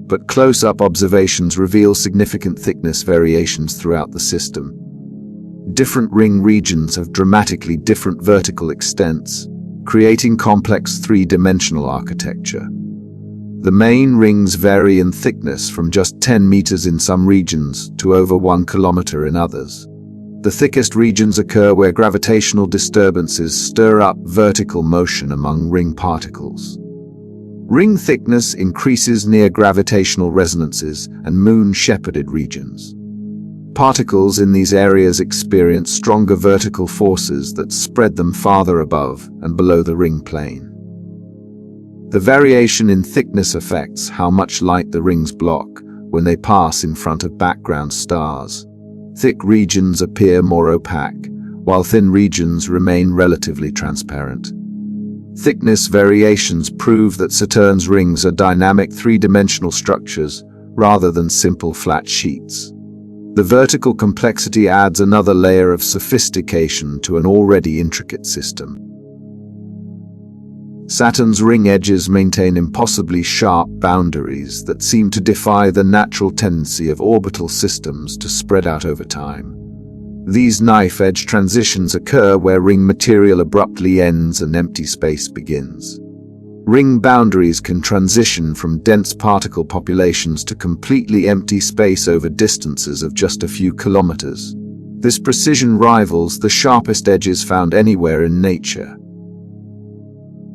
but close-up observations reveal significant thickness variations throughout the system. Different ring regions have dramatically different vertical extents, creating complex three-dimensional architecture. The main rings vary in thickness from just 10 meters in some regions to over 1 kilometer in others. The thickest regions occur where gravitational disturbances stir up vertical motion among ring particles. Ring thickness increases near gravitational resonances and moon-shepherded regions. Particles in these areas experience stronger vertical forces that spread them farther above and below the ring plane. The variation in thickness affects how much light the rings block when they pass in front of background stars. Thick regions appear more opaque, while thin regions remain relatively transparent. Thickness variations prove that Saturn's rings are dynamic three-dimensional structures rather than simple flat sheets. The vertical complexity adds another layer of sophistication to an already intricate system. Saturn's ring edges maintain impossibly sharp boundaries that seem to defy the natural tendency of orbital systems to spread out over time. These knife-edge transitions occur where ring material abruptly ends and empty space begins. Ring boundaries can transition from dense particle populations to completely empty space over distances of just a few kilometers. This precision rivals the sharpest edges found anywhere in nature.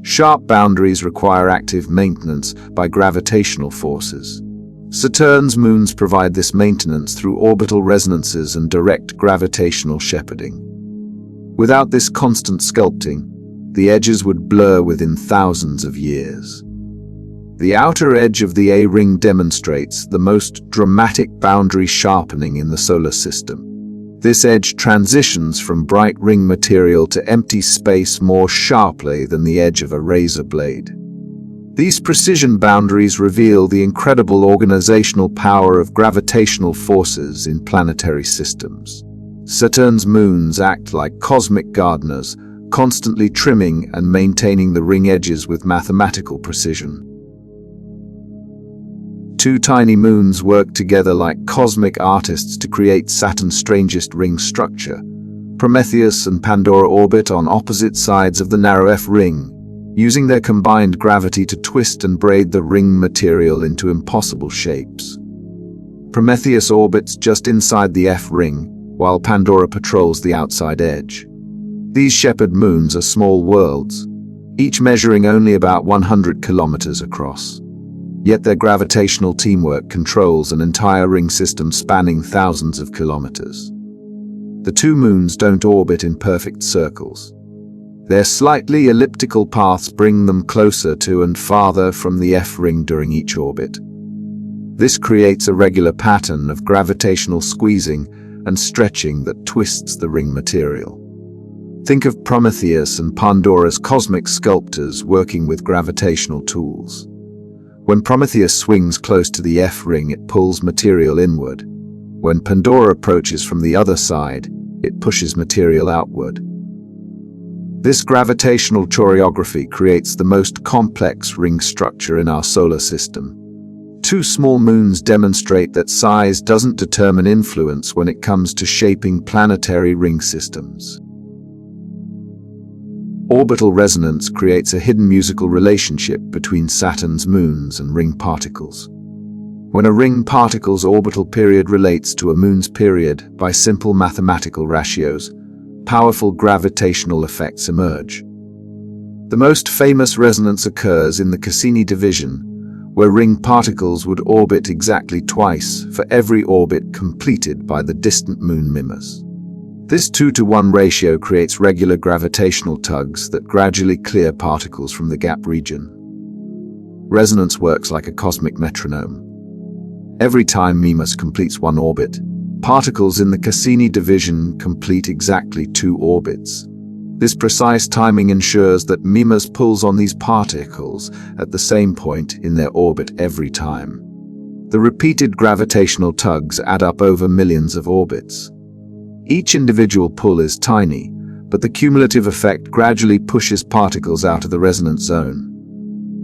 Sharp boundaries require active maintenance by gravitational forces. Saturn's moons provide this maintenance through orbital resonances and direct gravitational shepherding. Without this constant sculpting, the edges would blur within thousands of years. The outer edge of the A-ring demonstrates the most dramatic boundary sharpening in the solar system. This edge transitions from bright ring material to empty space more sharply than the edge of a razor blade. These precision boundaries reveal the incredible organizational power of gravitational forces in planetary systems. Saturn's moons act like cosmic gardeners, constantly trimming and maintaining the ring edges with mathematical precision. Two tiny moons work together like cosmic artists to create Saturn's strangest ring structure. Prometheus and Pandora orbit on opposite sides of the narrow F ring, using their combined gravity to twist and braid the ring material into impossible shapes. Prometheus orbits just inside the F ring, while Pandora patrols the outside edge. These shepherd moons are small worlds, each measuring only about 100 kilometers across. Yet their gravitational teamwork controls an entire ring system spanning thousands of kilometers. The two moons don't orbit in perfect circles. Their slightly elliptical paths bring them closer to and farther from the F ring during each orbit. This creates a regular pattern of gravitational squeezing and stretching that twists the ring material. Think of Prometheus and Pandora's cosmic sculptors working with gravitational tools. When Prometheus swings close to the F ring, it pulls material inward. When Pandora approaches from the other side, it pushes material outward. This gravitational choreography creates the most complex ring structure in our solar system. Two small moons demonstrate that size doesn't determine influence when it comes to shaping planetary ring systems. Orbital resonance creates a hidden musical relationship between Saturn's moons and ring particles. When a ring particle's orbital period relates to a moon's period by simple mathematical ratios, powerful gravitational effects emerge. The most famous resonance occurs in the Cassini division, where ring particles would orbit exactly twice for every orbit completed by the distant moon Mimas. This 2-to-1 ratio creates regular gravitational tugs that gradually clear particles from the gap region. Resonance works like a cosmic metronome. Every time Mimas completes one orbit, particles in the Cassini division complete exactly 2 orbits. This precise timing ensures that Mimas pulls on these particles at the same point in their orbit every time. The repeated gravitational tugs add up over millions of orbits. Each individual pull is tiny, but the cumulative effect gradually pushes particles out of the resonance zone.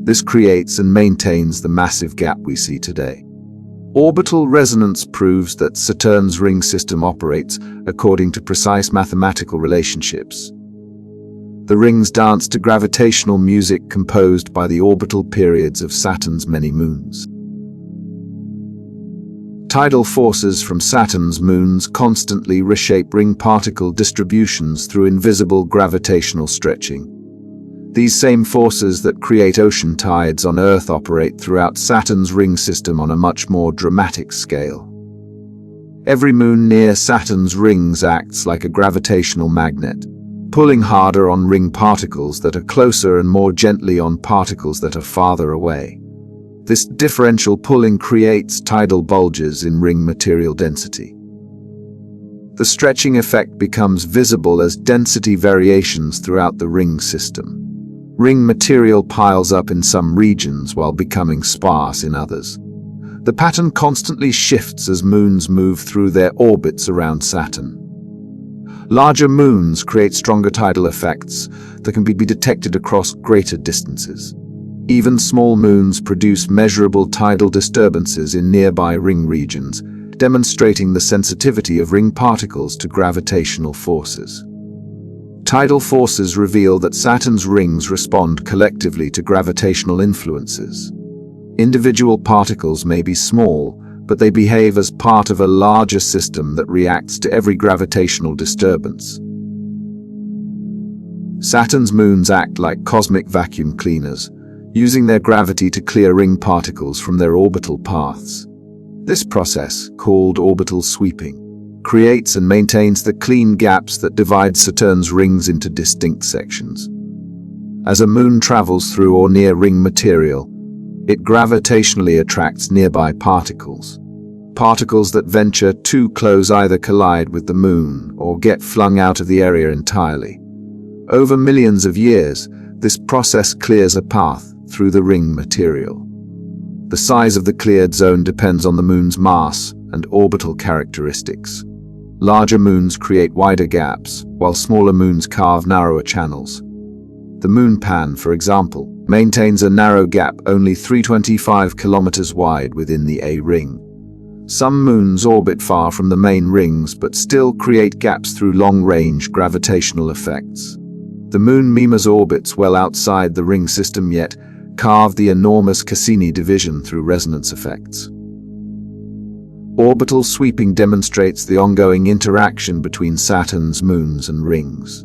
This creates and maintains the massive gap we see today. Orbital resonance proves that Saturn's ring system operates according to precise mathematical relationships. The rings dance to gravitational music composed by the orbital periods of Saturn's many moons. Tidal forces from Saturn's moons constantly reshape ring particle distributions through invisible gravitational stretching. These same forces that create ocean tides on Earth operate throughout Saturn's ring system on a much more dramatic scale. Every moon near Saturn's rings acts like a gravitational magnet, pulling harder on ring particles that are closer and more gently on particles that are farther away. This differential pulling creates tidal bulges in ring material density. The stretching effect becomes visible as density variations throughout the ring system. Ring material piles up in some regions while becoming sparse in others. The pattern constantly shifts as moons move through their orbits around Saturn. Larger moons create stronger tidal effects that can be detected across greater distances. Even small moons produce measurable tidal disturbances in nearby ring regions, demonstrating the sensitivity of ring particles to gravitational forces. Tidal forces reveal that Saturn's rings respond collectively to gravitational influences. Individual particles may be small, but they behave as part of a larger system that reacts to every gravitational disturbance. Saturn's moons act like cosmic vacuum cleaners, using their gravity to clear ring particles from their orbital paths. This process, called orbital sweeping, creates and maintains the clean gaps that divide Saturn's rings into distinct sections. As a moon travels through or near ring material, it gravitationally attracts nearby particles. Particles that venture too close either collide with the moon or get flung out of the area entirely. Over millions of years, this process clears a path through the ring material. The size of the cleared zone depends on the moon's mass and orbital characteristics. Larger moons create wider gaps, while smaller moons carve narrower channels. The moon Pan, for example, maintains a narrow gap only 325 kilometers wide within the A ring. Some moons orbit far from the main rings but still create gaps through long-range gravitational effects. The moon Mimas orbits well outside the ring system yet carve the enormous Cassini division through resonance effects. Orbital sweeping demonstrates the ongoing interaction between Saturn's moons and rings.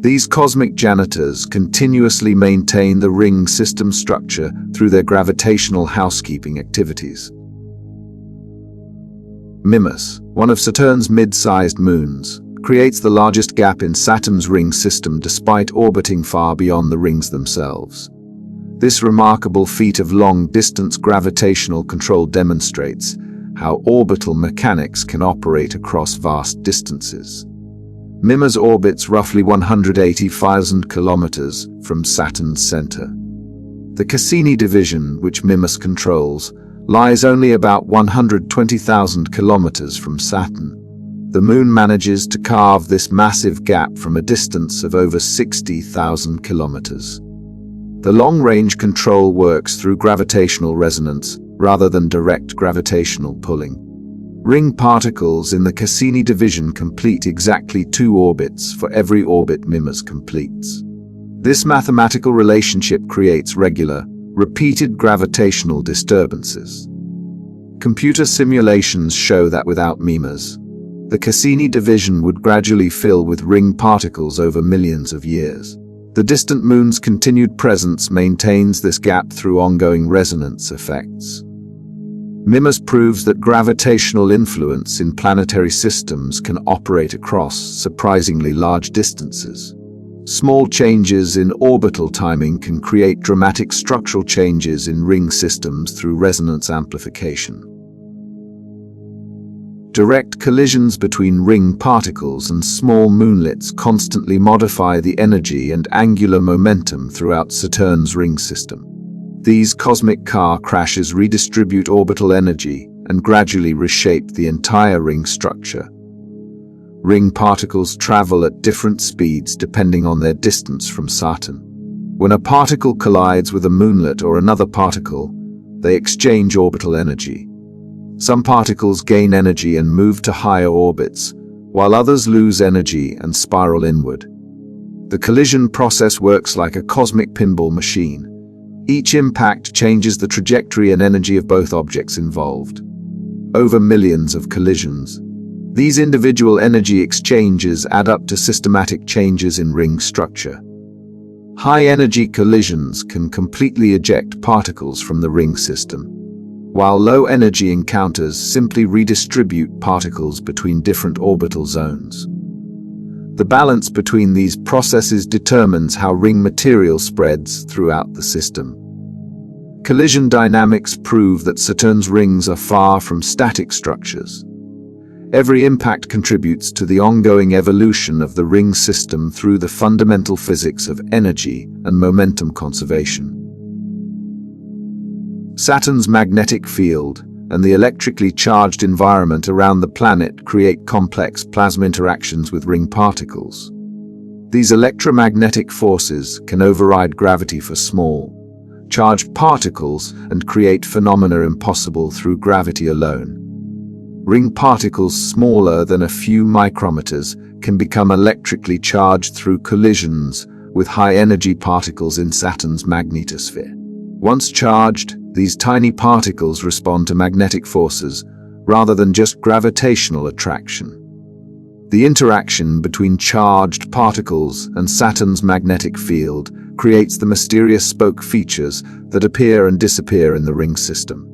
These cosmic janitors continuously maintain the ring system structure through their gravitational housekeeping activities. Mimas, one of Saturn's mid-sized moons, creates the largest gap in Saturn's ring system despite orbiting far beyond the rings themselves. This remarkable feat of long-distance gravitational control demonstrates how orbital mechanics can operate across vast distances. Mimas orbits roughly 180,000 kilometers from Saturn's center. The Cassini division, which Mimas controls, lies only about 120,000 kilometers from Saturn. The moon manages to carve this massive gap from a distance of over 60,000 kilometers. The long-range control works through gravitational resonance rather than direct gravitational pulling. Ring particles in the Cassini division complete exactly 2 orbits for every orbit Mimas completes. This mathematical relationship creates regular, repeated gravitational disturbances. Computer simulations show that without Mimas, the Cassini division would gradually fill with ring particles over millions of years. The distant moon's continued presence maintains this gap through ongoing resonance effects. Mimas proves that gravitational influence in planetary systems can operate across surprisingly large distances. Small changes in orbital timing can create dramatic structural changes in ring systems through resonance amplification. Direct collisions between ring particles and small moonlets constantly modify the energy and angular momentum throughout Saturn's ring system. These cosmic car crashes redistribute orbital energy and gradually reshape the entire ring structure. Ring particles travel at different speeds depending on their distance from Saturn. When a particle collides with a moonlet or another particle, they exchange orbital energy. Some particles gain energy and move to higher orbits, while others lose energy and spiral inward. The collision process works like a cosmic pinball machine. Each impact changes the trajectory and energy of both objects involved. Over millions of collisions, these individual energy exchanges add up to systematic changes in ring structure. High-energy collisions can completely eject particles from the ring system, while low-energy encounters simply redistribute particles between different orbital zones. The balance between these processes determines how ring material spreads throughout the system. Collision dynamics prove that Saturn's rings are far from static structures. Every impact contributes to the ongoing evolution of the ring system through the fundamental physics of energy and momentum conservation. Saturn's magnetic field and the electrically charged environment around the planet create complex plasma interactions with ring particles. These electromagnetic forces can override gravity for small, charged particles and create phenomena impossible through gravity alone. Ring particles smaller than a few micrometers can become electrically charged through collisions with high-energy particles in Saturn's magnetosphere. Once charged, these tiny particles respond to magnetic forces rather than just gravitational attraction. The interaction between charged particles and Saturn's magnetic field creates the mysterious spoke features that appear and disappear in the ring system.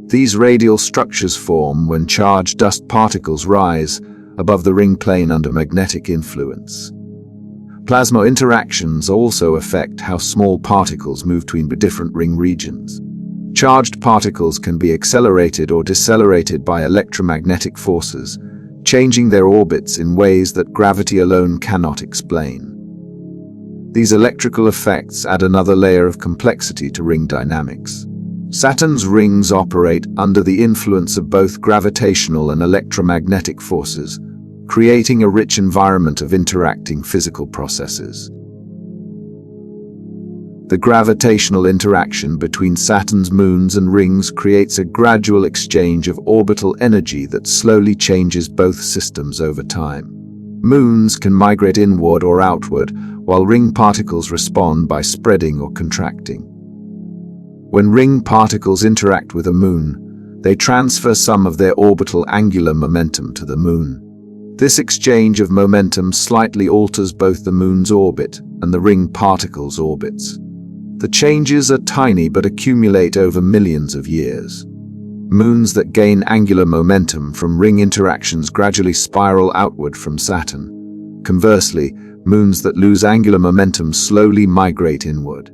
These radial structures form when charged dust particles rise above the ring plane under magnetic influence. Plasma interactions also affect how small particles move between different ring regions. Charged particles can be accelerated or decelerated by electromagnetic forces, changing their orbits in ways that gravity alone cannot explain. These electrical effects add another layer of complexity to ring dynamics. Saturn's rings operate under the influence of both gravitational and electromagnetic forces, creating a rich environment of interacting physical processes. The gravitational interaction between Saturn's moons and rings creates a gradual exchange of orbital energy that slowly changes both systems over time. Moons can migrate inward or outward, while ring particles respond by spreading or contracting. When ring particles interact with a moon, they transfer some of their orbital angular momentum to the moon. This exchange of momentum slightly alters both the moon's orbit and the ring particles' orbits. The changes are tiny but accumulate over millions of years. Moons that gain angular momentum from ring interactions gradually spiral outward from Saturn. Conversely, moons that lose angular momentum slowly migrate inward.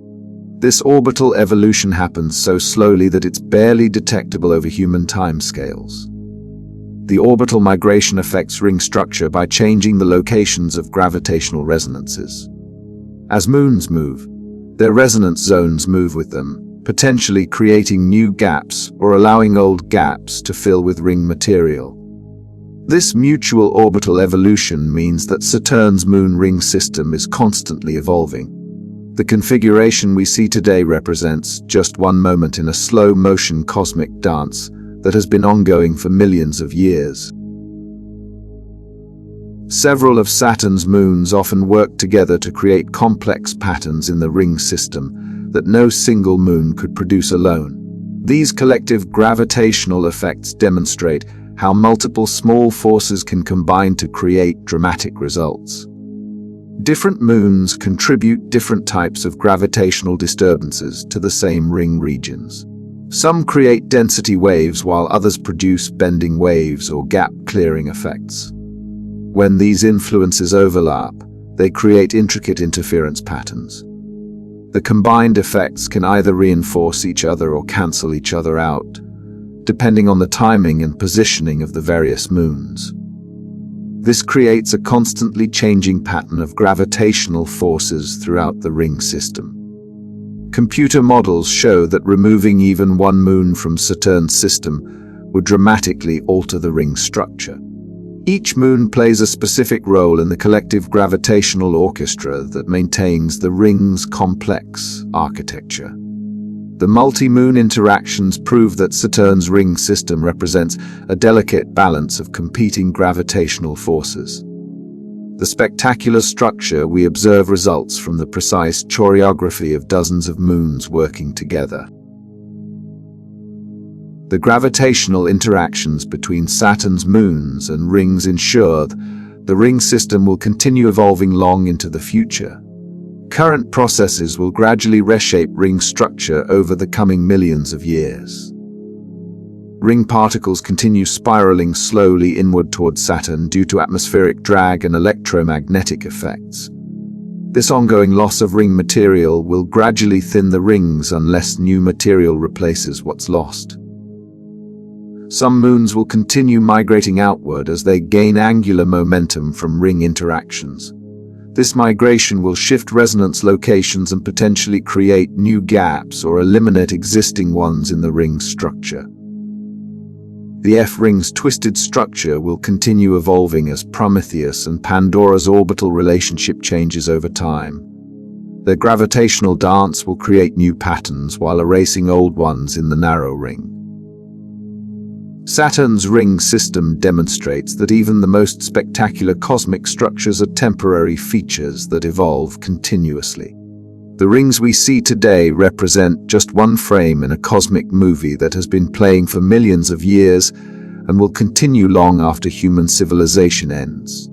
This orbital evolution happens so slowly that it's barely detectable over human timescales. The orbital migration affects ring structure by changing the locations of gravitational resonances. As moons move, their resonance zones move with them, potentially creating new gaps or allowing old gaps to fill with ring material. This mutual orbital evolution means that Saturn's moon ring system is constantly evolving. The configuration we see today represents just one moment in a slow-motion cosmic dance that has been ongoing for millions of years. Several of Saturn's moons often work together to create complex patterns in the ring system that no single moon could produce alone. These collective gravitational effects demonstrate how multiple small forces can combine to create dramatic results. Different moons contribute different types of gravitational disturbances to the same ring regions. Some create density waves while others produce bending waves or gap-clearing effects. When these influences overlap, they create intricate interference patterns. The combined effects can either reinforce each other or cancel each other out, depending on the timing and positioning of the various moons. This creates a constantly changing pattern of gravitational forces throughout the ring system. Computer models show that removing even one moon from Saturn's system would dramatically alter the ring structure. Each moon plays a specific role in the collective gravitational orchestra that maintains the ring's complex architecture. The multi-moon interactions prove that Saturn's ring system represents a delicate balance of competing gravitational forces. The spectacular structure we observe results from the precise choreography of dozens of moons working together. The gravitational interactions between Saturn's moons and rings ensure the ring system will continue evolving long into the future. Current processes will gradually reshape ring structure over the coming millions of years. Ring particles continue spiraling slowly inward towards Saturn due to atmospheric drag and electromagnetic effects. This ongoing loss of ring material will gradually thin the rings unless new material replaces what's lost. Some moons will continue migrating outward as they gain angular momentum from ring interactions. This migration will shift resonance locations and potentially create new gaps or eliminate existing ones in the ring structure. The F-ring's twisted structure will continue evolving as Prometheus and Pandora's orbital relationship changes over time. Their gravitational dance will create new patterns while erasing old ones in the narrow ring. Saturn's ring system demonstrates that even the most spectacular cosmic structures are temporary features that evolve continuously. The rings we see today represent just one frame in a cosmic movie that has been playing for millions of years and will continue long after human civilization ends.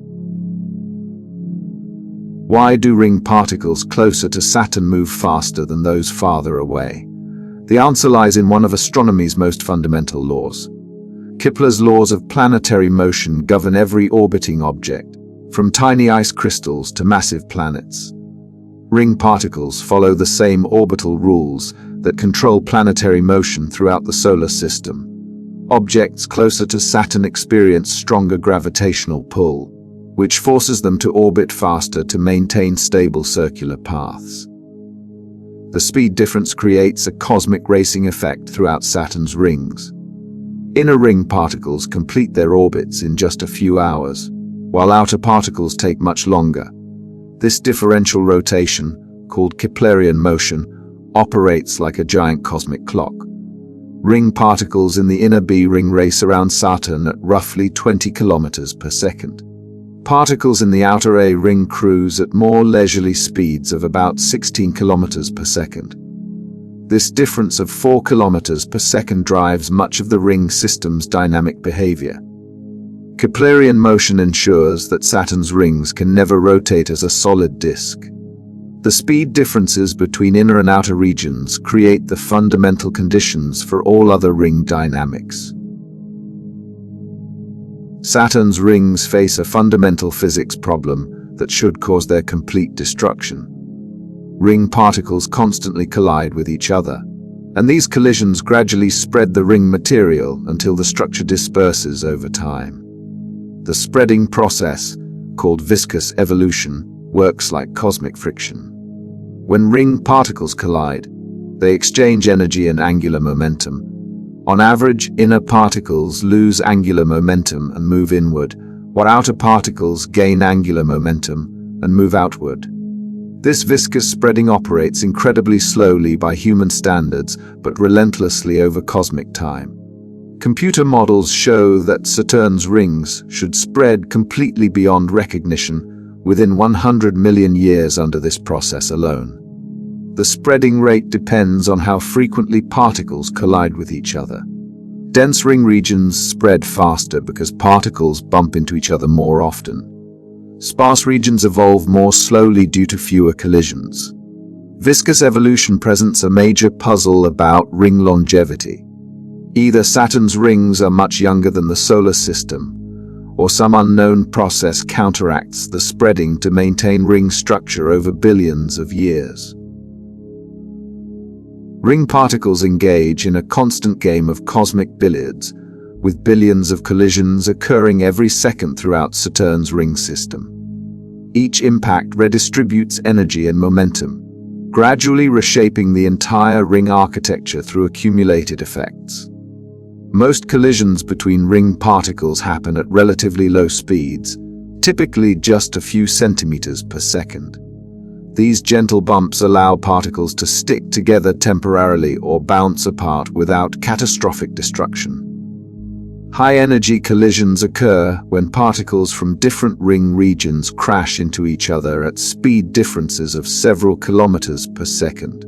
Why do ring particles closer to Saturn move faster than those farther away? The answer lies in one of astronomy's most fundamental laws. Kepler's laws of planetary motion govern every orbiting object, from tiny ice crystals to massive planets. Ring particles follow the same orbital rules that control planetary motion throughout the solar system. Objects closer to Saturn experience stronger gravitational pull, which forces them to orbit faster to maintain stable circular paths. The speed difference creates a cosmic racing effect throughout Saturn's rings. Inner ring particles complete their orbits in just a few hours, while outer particles take much longer. This differential rotation, called Keplerian motion, operates like a giant cosmic clock. Ring particles in the inner B ring race around Saturn at roughly 20 kilometers per second. Particles in the outer A ring cruise at more leisurely speeds of about 16 kilometers per second. This difference of 4 kilometers per second drives much of the ring system's dynamic behavior. Keplerian motion ensures that Saturn's rings can never rotate as a solid disk. The speed differences between inner and outer regions create the fundamental conditions for all other ring dynamics. Saturn's rings face a fundamental physics problem that should cause their complete destruction. Ring particles constantly collide with each other, and these collisions gradually spread the ring material until the structure disperses over time. The spreading process, called viscous evolution, works like cosmic friction. When ring particles collide, they exchange energy and angular momentum. On average, inner particles lose angular momentum and move inward, while outer particles gain angular momentum and move outward. This viscous spreading operates incredibly slowly by human standards, but relentlessly over cosmic time. Computer models show that Saturn's rings should spread completely beyond recognition within 100 million years under this process alone. The spreading rate depends on how frequently particles collide with each other. Dense ring regions spread faster because particles bump into each other more often. Sparse regions evolve more slowly due to fewer collisions. Viscous evolution presents a major puzzle about ring longevity. Either Saturn's rings are much younger than the solar system, or some unknown process counteracts the spreading to maintain ring structure over billions of years. Ring particles engage in a constant game of cosmic billiards, with billions of collisions occurring every second throughout Saturn's ring system. Each impact redistributes energy and momentum, gradually reshaping the entire ring architecture through accumulated effects. Most collisions between ring particles happen at relatively low speeds, typically just a few centimeters per second. These gentle bumps allow particles to stick together temporarily or bounce apart without catastrophic destruction. High-energy collisions occur when particles from different ring regions crash into each other at speed differences of several kilometers per second.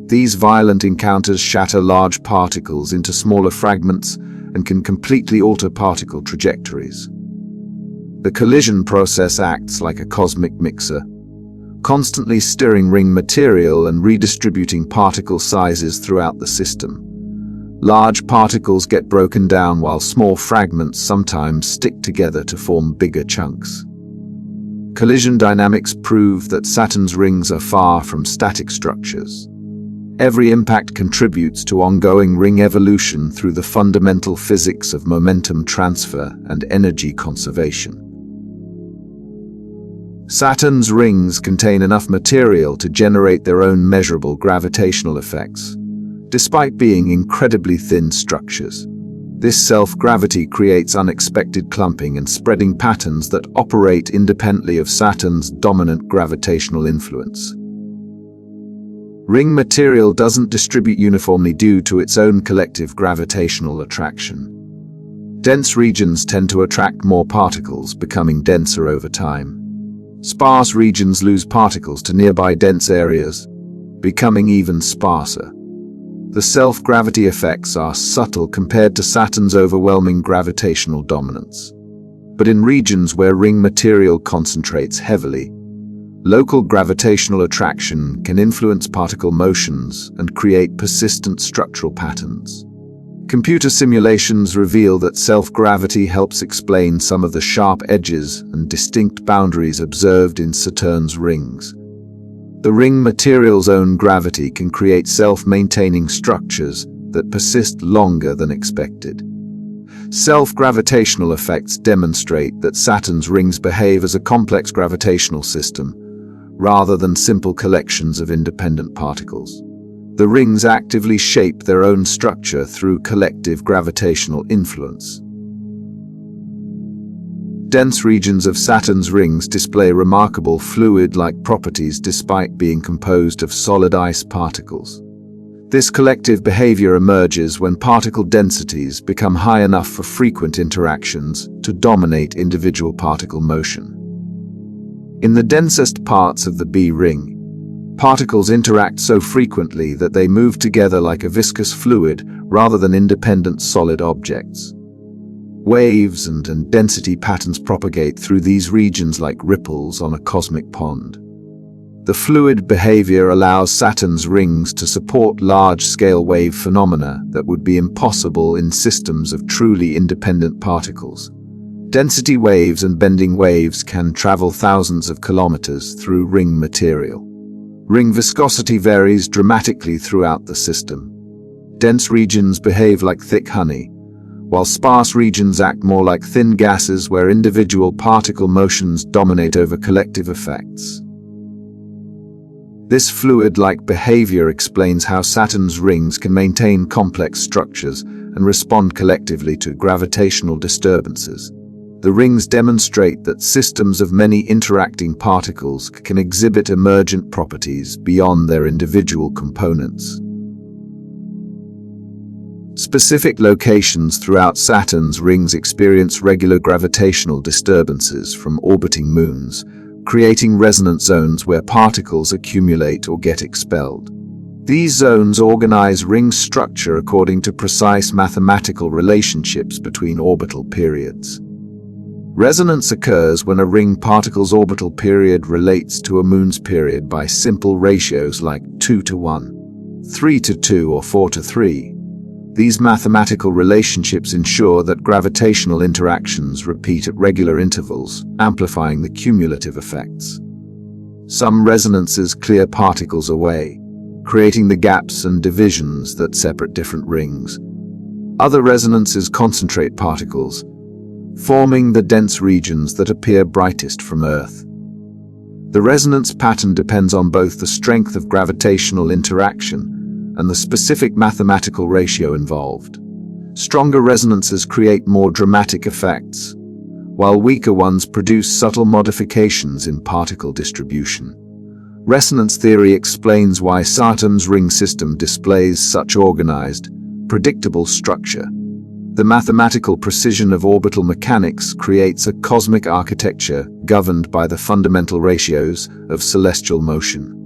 These violent encounters shatter large particles into smaller fragments and can completely alter particle trajectories. The collision process acts like a cosmic mixer, constantly stirring ring material and redistributing particle sizes throughout the system. Large particles get broken down while small fragments sometimes stick together to form bigger chunks. Collision dynamics prove that Saturn's rings are far from static structures. Every impact contributes to ongoing ring evolution through the fundamental physics of momentum transfer and energy conservation. Saturn's rings contain enough material to generate their own measurable gravitational effects, despite being incredibly thin structures. This self-gravity creates unexpected clumping and spreading patterns that operate independently of Saturn's dominant gravitational influence. Ring material doesn't distribute uniformly due to its own collective gravitational attraction. Dense regions tend to attract more particles, becoming denser over time. Sparse regions lose particles to nearby dense areas, becoming even sparser. The self-gravity effects are subtle compared to Saturn's overwhelming gravitational dominance. But in regions where ring material concentrates heavily, local gravitational attraction can influence particle motions and create persistent structural patterns. Computer simulations reveal that self-gravity helps explain some of the sharp edges and distinct boundaries observed in Saturn's rings. The ring material's own gravity can create self-maintaining structures that persist longer than expected. Self-gravitational effects demonstrate that Saturn's rings behave as a complex gravitational system, rather than simple collections of independent particles. The rings actively shape their own structure through collective gravitational influence. Dense regions of Saturn's rings display remarkable fluid-like properties despite being composed of solid ice particles. This collective behavior emerges when particle densities become high enough for frequent interactions to dominate individual particle motion. In the densest parts of the B ring, particles interact so frequently that they move together like a viscous fluid rather than independent solid objects. Waves and density patterns propagate through these regions like ripples on a cosmic pond. The fluid behavior allows Saturn's rings to support large-scale wave phenomena that would be impossible in systems of truly independent particles. Density waves and bending waves can travel thousands of kilometers through ring material. Ring viscosity varies dramatically throughout the system. Dense regions behave like thick honey, while sparse regions act more like thin gases where individual particle motions dominate over collective effects. This fluid-like behavior explains how Saturn's rings can maintain complex structures and respond collectively to gravitational disturbances. The rings demonstrate that systems of many interacting particles can exhibit emergent properties beyond their individual components. Specific locations throughout Saturn's rings experience regular gravitational disturbances from orbiting moons, creating resonance zones where particles accumulate or get expelled. These zones organize ring structure according to precise mathematical relationships between orbital periods. Resonance occurs when a ring particle's orbital period relates to a moon's period by simple ratios like 2:1, 3:2, or 4:3. These mathematical relationships ensure that gravitational interactions repeat at regular intervals, amplifying the cumulative effects. Some resonances clear particles away, creating the gaps and divisions that separate different rings. Other resonances concentrate particles, forming the dense regions that appear brightest from Earth. The resonance pattern depends on both the strength of gravitational interaction and the specific mathematical ratio involved. Stronger resonances create more dramatic effects, while weaker ones produce subtle modifications in particle distribution. Resonance theory explains why Saturn's ring system displays such organized, predictable structure. The mathematical precision of orbital mechanics creates a cosmic architecture governed by the fundamental ratios of celestial motion.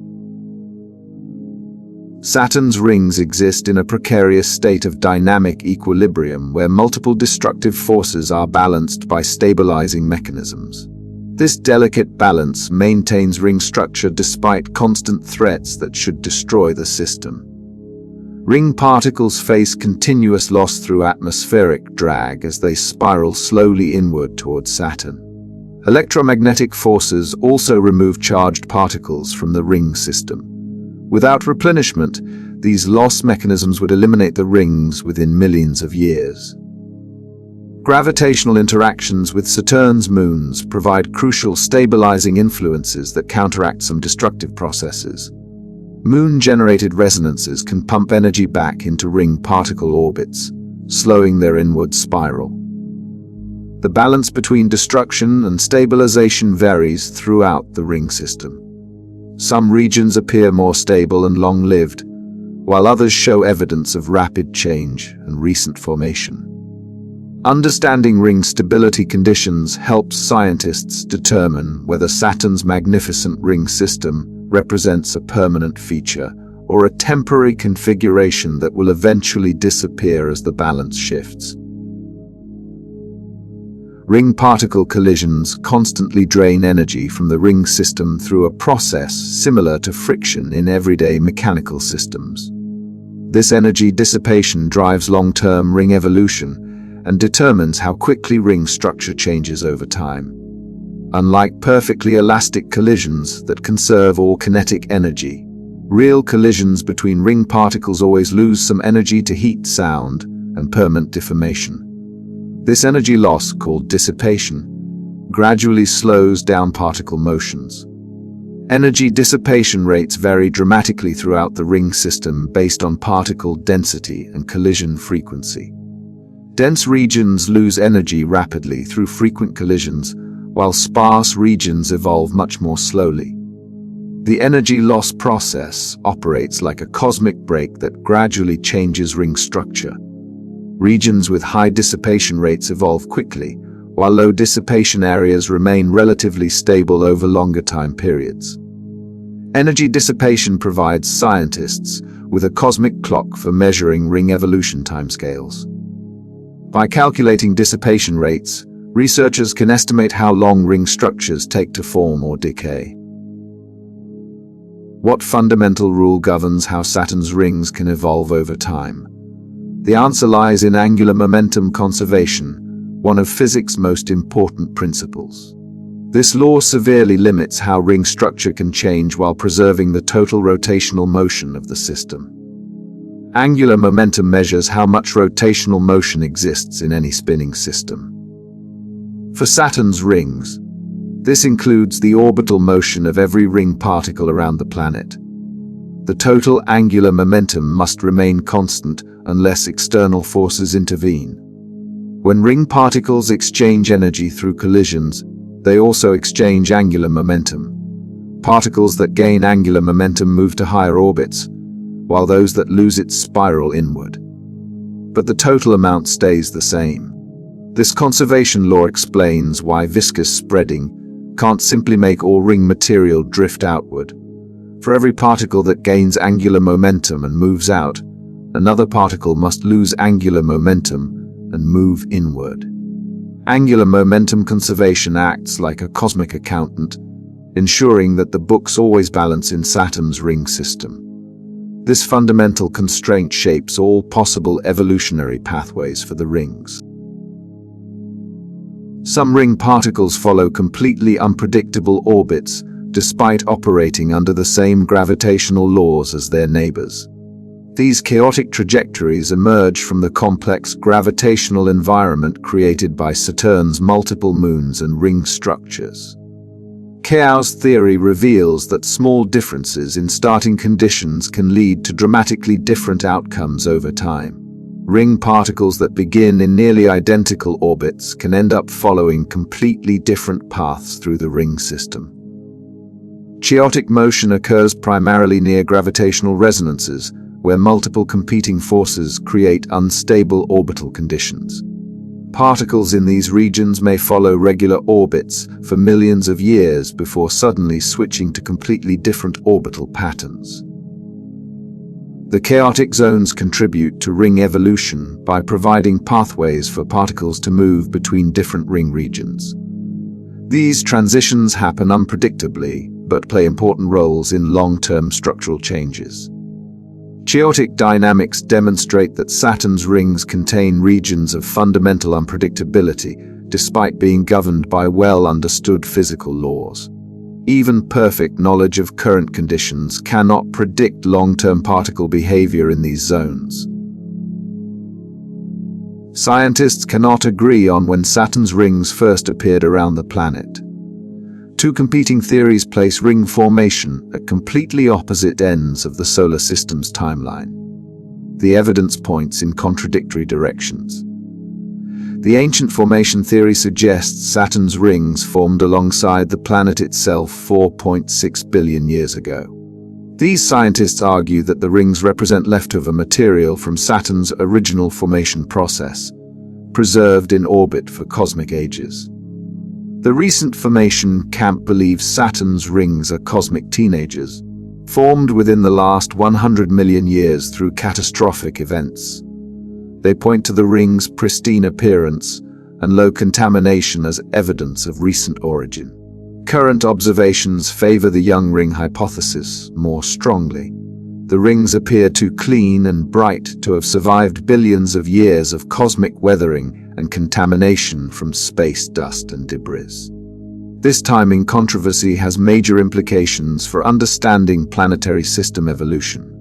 Saturn's rings exist in a precarious state of dynamic equilibrium where multiple destructive forces are balanced by stabilizing mechanisms. This delicate balance maintains ring structure despite constant threats that should destroy the system. Ring particles face continuous loss through atmospheric drag as they spiral slowly inward towards Saturn. Electromagnetic forces also remove charged particles from the ring system. Without replenishment, these loss mechanisms would eliminate the rings within millions of years. Gravitational interactions with Saturn's moons provide crucial stabilizing influences that counteract some destructive processes. Moon-generated resonances can pump energy back into ring particle orbits, slowing their inward spiral. The balance between destruction and stabilization varies throughout the ring system. Some regions appear more stable and long-lived, while others show evidence of rapid change and recent formation. Understanding ring stability conditions helps scientists determine whether Saturn's magnificent ring system represents a permanent feature or a temporary configuration that will eventually disappear as the balance shifts. Ring particle collisions constantly drain energy from the ring system through a process similar to friction in everyday mechanical systems. This energy dissipation drives long-term ring evolution and determines how quickly ring structure changes over time. Unlike perfectly elastic collisions that conserve all kinetic energy, real collisions between ring particles always lose some energy to heat, sound, and permanent deformation. This energy loss, called dissipation, gradually slows down particle motions. Energy dissipation rates vary dramatically throughout the ring system based on particle density and collision frequency. Dense regions lose energy rapidly through frequent collisions, while sparse regions evolve much more slowly. The energy loss process operates like a cosmic brake that gradually changes ring structure. Regions with high dissipation rates evolve quickly, while low dissipation areas remain relatively stable over longer time periods. Energy dissipation provides scientists with a cosmic clock for measuring ring evolution timescales. By calculating dissipation rates, researchers can estimate how long ring structures take to form or decay. What fundamental rule governs how Saturn's rings can evolve over time? The answer lies in angular momentum conservation, one of physics' most important principles. This law severely limits how ring structure can change while preserving the total rotational motion of the system. Angular momentum measures how much rotational motion exists in any spinning system. For Saturn's rings, this includes the orbital motion of every ring particle around the planet. The total angular momentum must remain constant unless external forces intervene. When ring particles exchange energy through collisions, they also exchange angular momentum. Particles that gain angular momentum move to higher orbits, while those that lose it spiral inward. But the total amount stays the same. This conservation law explains why viscous spreading, can't simply make all ring material drift outward. For every particle that gains angular momentum and moves out, another particle must lose angular momentum and move inward. Angular momentum conservation acts like a cosmic accountant, ensuring that the books always balance in Saturn's ring system. This fundamental constraint shapes all possible evolutionary pathways for the rings. Some ring particles follow completely unpredictable orbits, despite operating under the same gravitational laws as their neighbors. These chaotic trajectories emerge from the complex gravitational environment created by Saturn's multiple moons and ring structures. Chaos theory reveals that small differences in starting conditions can lead to dramatically different outcomes over time. Ring particles that begin in nearly identical orbits can end up following completely different paths through the ring system. Chaotic motion occurs primarily near gravitational resonances, where multiple competing forces create unstable orbital conditions. Particles in these regions may follow regular orbits for millions of years before suddenly switching to completely different orbital patterns. The chaotic zones contribute to ring evolution by providing pathways for particles to move between different ring regions. These transitions happen unpredictably, but play important roles in long-term structural changes. Chaotic dynamics demonstrate that Saturn's rings contain regions of fundamental unpredictability, despite being governed by well-understood physical laws. Even perfect knowledge of current conditions cannot predict long-term particle behavior in these zones. Scientists cannot agree on when Saturn's rings first appeared around the planet. Two competing theories place ring formation at completely opposite ends of the solar system's timeline. The evidence points in contradictory directions. The ancient formation theory suggests Saturn's rings formed alongside the planet itself 4.6 billion years ago. These scientists argue that the rings represent leftover material from Saturn's original formation process, preserved in orbit for cosmic ages. The recent formation camp believes Saturn's rings are cosmic teenagers, formed within the last 100 million years through catastrophic events. They point to the rings' pristine appearance and low contamination as evidence of recent origin. Current observations favor the young ring hypothesis more strongly. The rings appear too clean and bright to have survived billions of years of cosmic weathering and contamination from space dust and debris. This timing controversy has major implications for understanding planetary system evolution.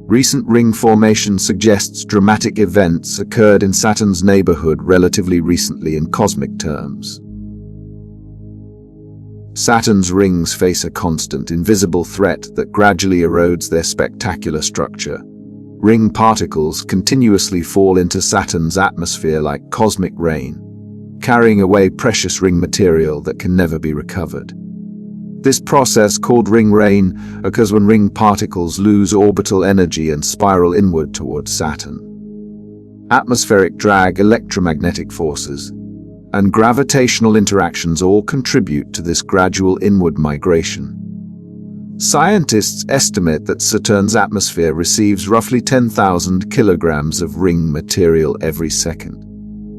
Recent ring formation suggests dramatic events occurred in Saturn's neighborhood relatively recently in cosmic terms. Saturn's rings face a constant, invisible threat that gradually erodes their spectacular structure. Ring particles continuously fall into Saturn's atmosphere like cosmic rain, carrying away precious ring material that can never be recovered. This process, called ring rain, occurs when ring particles lose orbital energy and spiral inward towards Saturn. Atmospheric drag, electromagnetic forces, and gravitational interactions all contribute to this gradual inward migration. Scientists estimate that Saturn's atmosphere receives roughly 10,000 kilograms of ring material every second.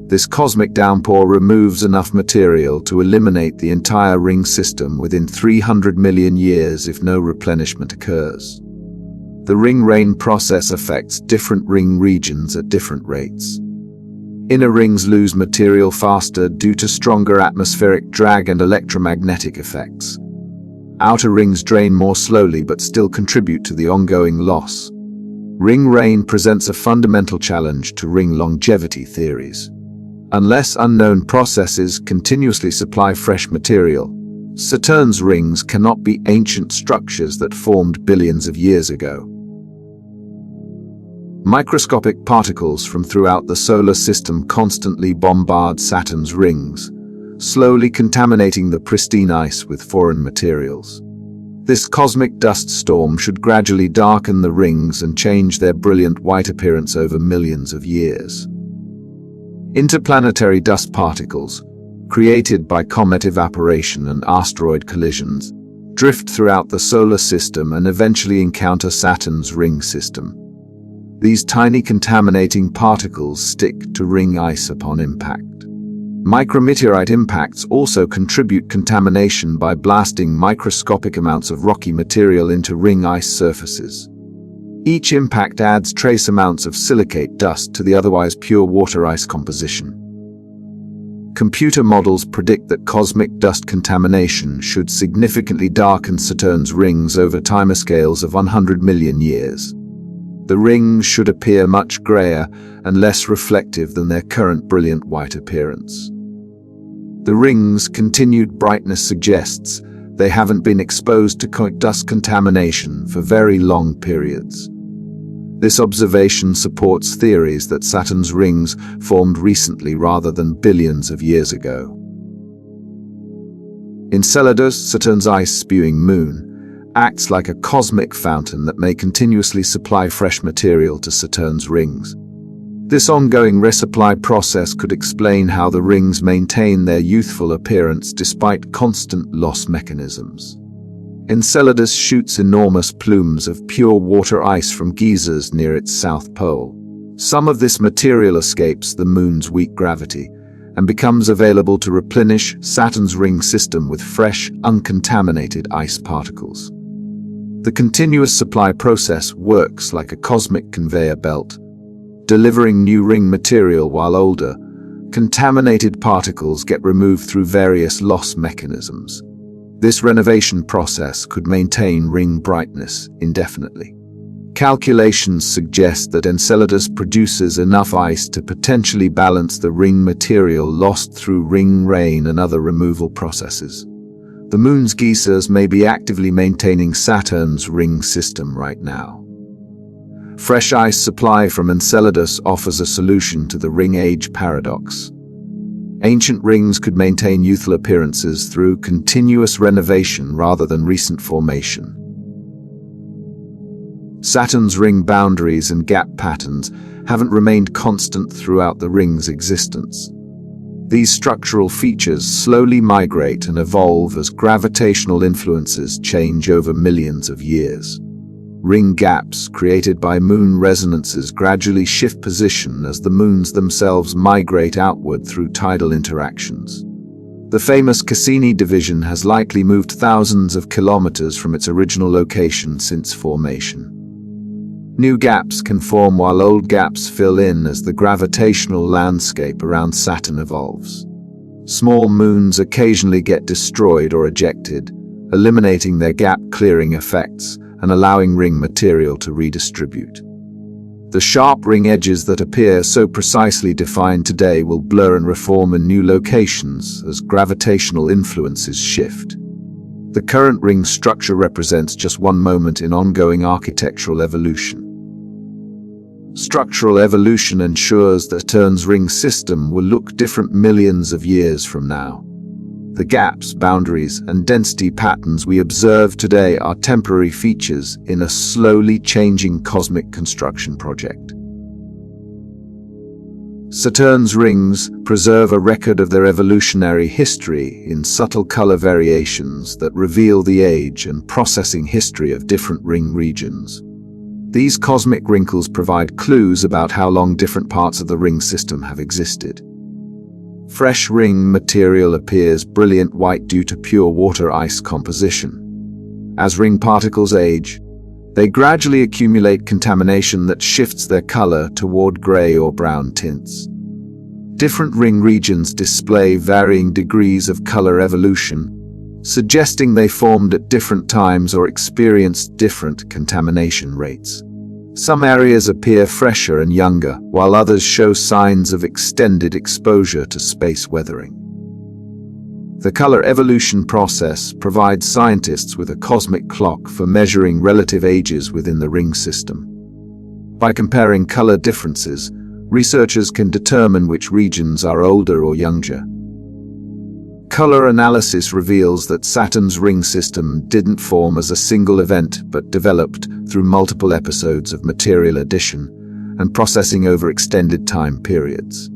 This cosmic downpour removes enough material to eliminate the entire ring system within 300 million years if no replenishment occurs. The ring rain process affects different ring regions at different rates. Inner rings lose material faster due to stronger atmospheric drag and electromagnetic effects. Outer rings drain more slowly but still contribute to the ongoing loss. Ring rain presents a fundamental challenge to ring longevity theories. Unless unknown processes continuously supply fresh material, Saturn's rings cannot be ancient structures that formed billions of years ago. Microscopic particles from throughout the solar system constantly bombard Saturn's rings, slowly contaminating the pristine ice with foreign materials. This cosmic dust storm should gradually darken the rings and change their brilliant white appearance over millions of years. Interplanetary dust particles, created by comet evaporation and asteroid collisions, drift throughout the solar system and eventually encounter Saturn's ring system. These tiny contaminating particles stick to ring ice upon impact. Micrometeorite impacts also contribute contamination by blasting microscopic amounts of rocky material into ring ice surfaces. Each impact adds trace amounts of silicate dust to the otherwise pure water ice composition. Computer models predict that cosmic dust contamination should significantly darken Saturn's rings over timescales of 100 million years. The rings should appear much grayer and less reflective than their current brilliant white appearance. The rings' continued brightness suggests they haven't been exposed to dust contamination for very long periods. This observation supports theories that Saturn's rings formed recently rather than billions of years ago. Enceladus, Saturn's ice-spewing moon, acts like a cosmic fountain that may continuously supply fresh material to Saturn's rings. This ongoing resupply process could explain how the rings maintain their youthful appearance despite constant loss mechanisms. Enceladus shoots enormous plumes of pure water ice from geysers near its south pole. Some of this material escapes the moon's weak gravity and becomes available to replenish Saturn's ring system with fresh, uncontaminated ice particles. The continuous supply process works like a cosmic conveyor belt, delivering new ring material while older, contaminated particles get removed through various loss mechanisms. This renovation process could maintain ring brightness indefinitely. Calculations suggest that Enceladus produces enough ice to potentially balance the ring material lost through ring rain and other removal processes. The moon's geysers may be actively maintaining Saturn's ring system right now. Fresh ice supply from Enceladus offers a solution to the ring age paradox. Ancient rings could maintain youthful appearances through continuous renovation rather than recent formation. Saturn's ring boundaries and gap patterns haven't remained constant throughout the ring's existence. These structural features slowly migrate and evolve as gravitational influences change over millions of years. Ring gaps created by moon resonances gradually shift position as the moons themselves migrate outward through tidal interactions. The famous Cassini division has likely moved thousands of kilometers from its original location since formation. New gaps can form while old gaps fill in as the gravitational landscape around Saturn evolves. Small moons occasionally get destroyed or ejected, eliminating their gap-clearing effects and allowing ring material to redistribute. The sharp ring edges that appear so precisely defined today will blur and reform in new locations as gravitational influences shift. The current ring structure represents just one moment in ongoing architectural evolution. Structural evolution ensures that Saturn's ring system will look different millions of years from now. The gaps, boundaries, and density patterns we observe today are temporary features in a slowly changing cosmic construction project. Saturn's rings preserve a record of their evolutionary history in subtle color variations that reveal the age and processing history of different ring regions. These cosmic wrinkles provide clues about how long different parts of the ring system have existed. Fresh ring material appears brilliant white due to pure water ice composition. As ring particles age, they gradually accumulate contamination that shifts their color toward gray or brown tints. Different ring regions display varying degrees of color evolution, suggesting they formed at different times or experienced different contamination rates. Some areas appear fresher and younger, while others show signs of extended exposure to space weathering. The color evolution process provides scientists with a cosmic clock for measuring relative ages within the ring system. By comparing color differences, researchers can determine which regions are older or younger. Color analysis reveals that Saturn's ring system didn't form as a single event but developed through multiple episodes of material addition and processing over extended time periods.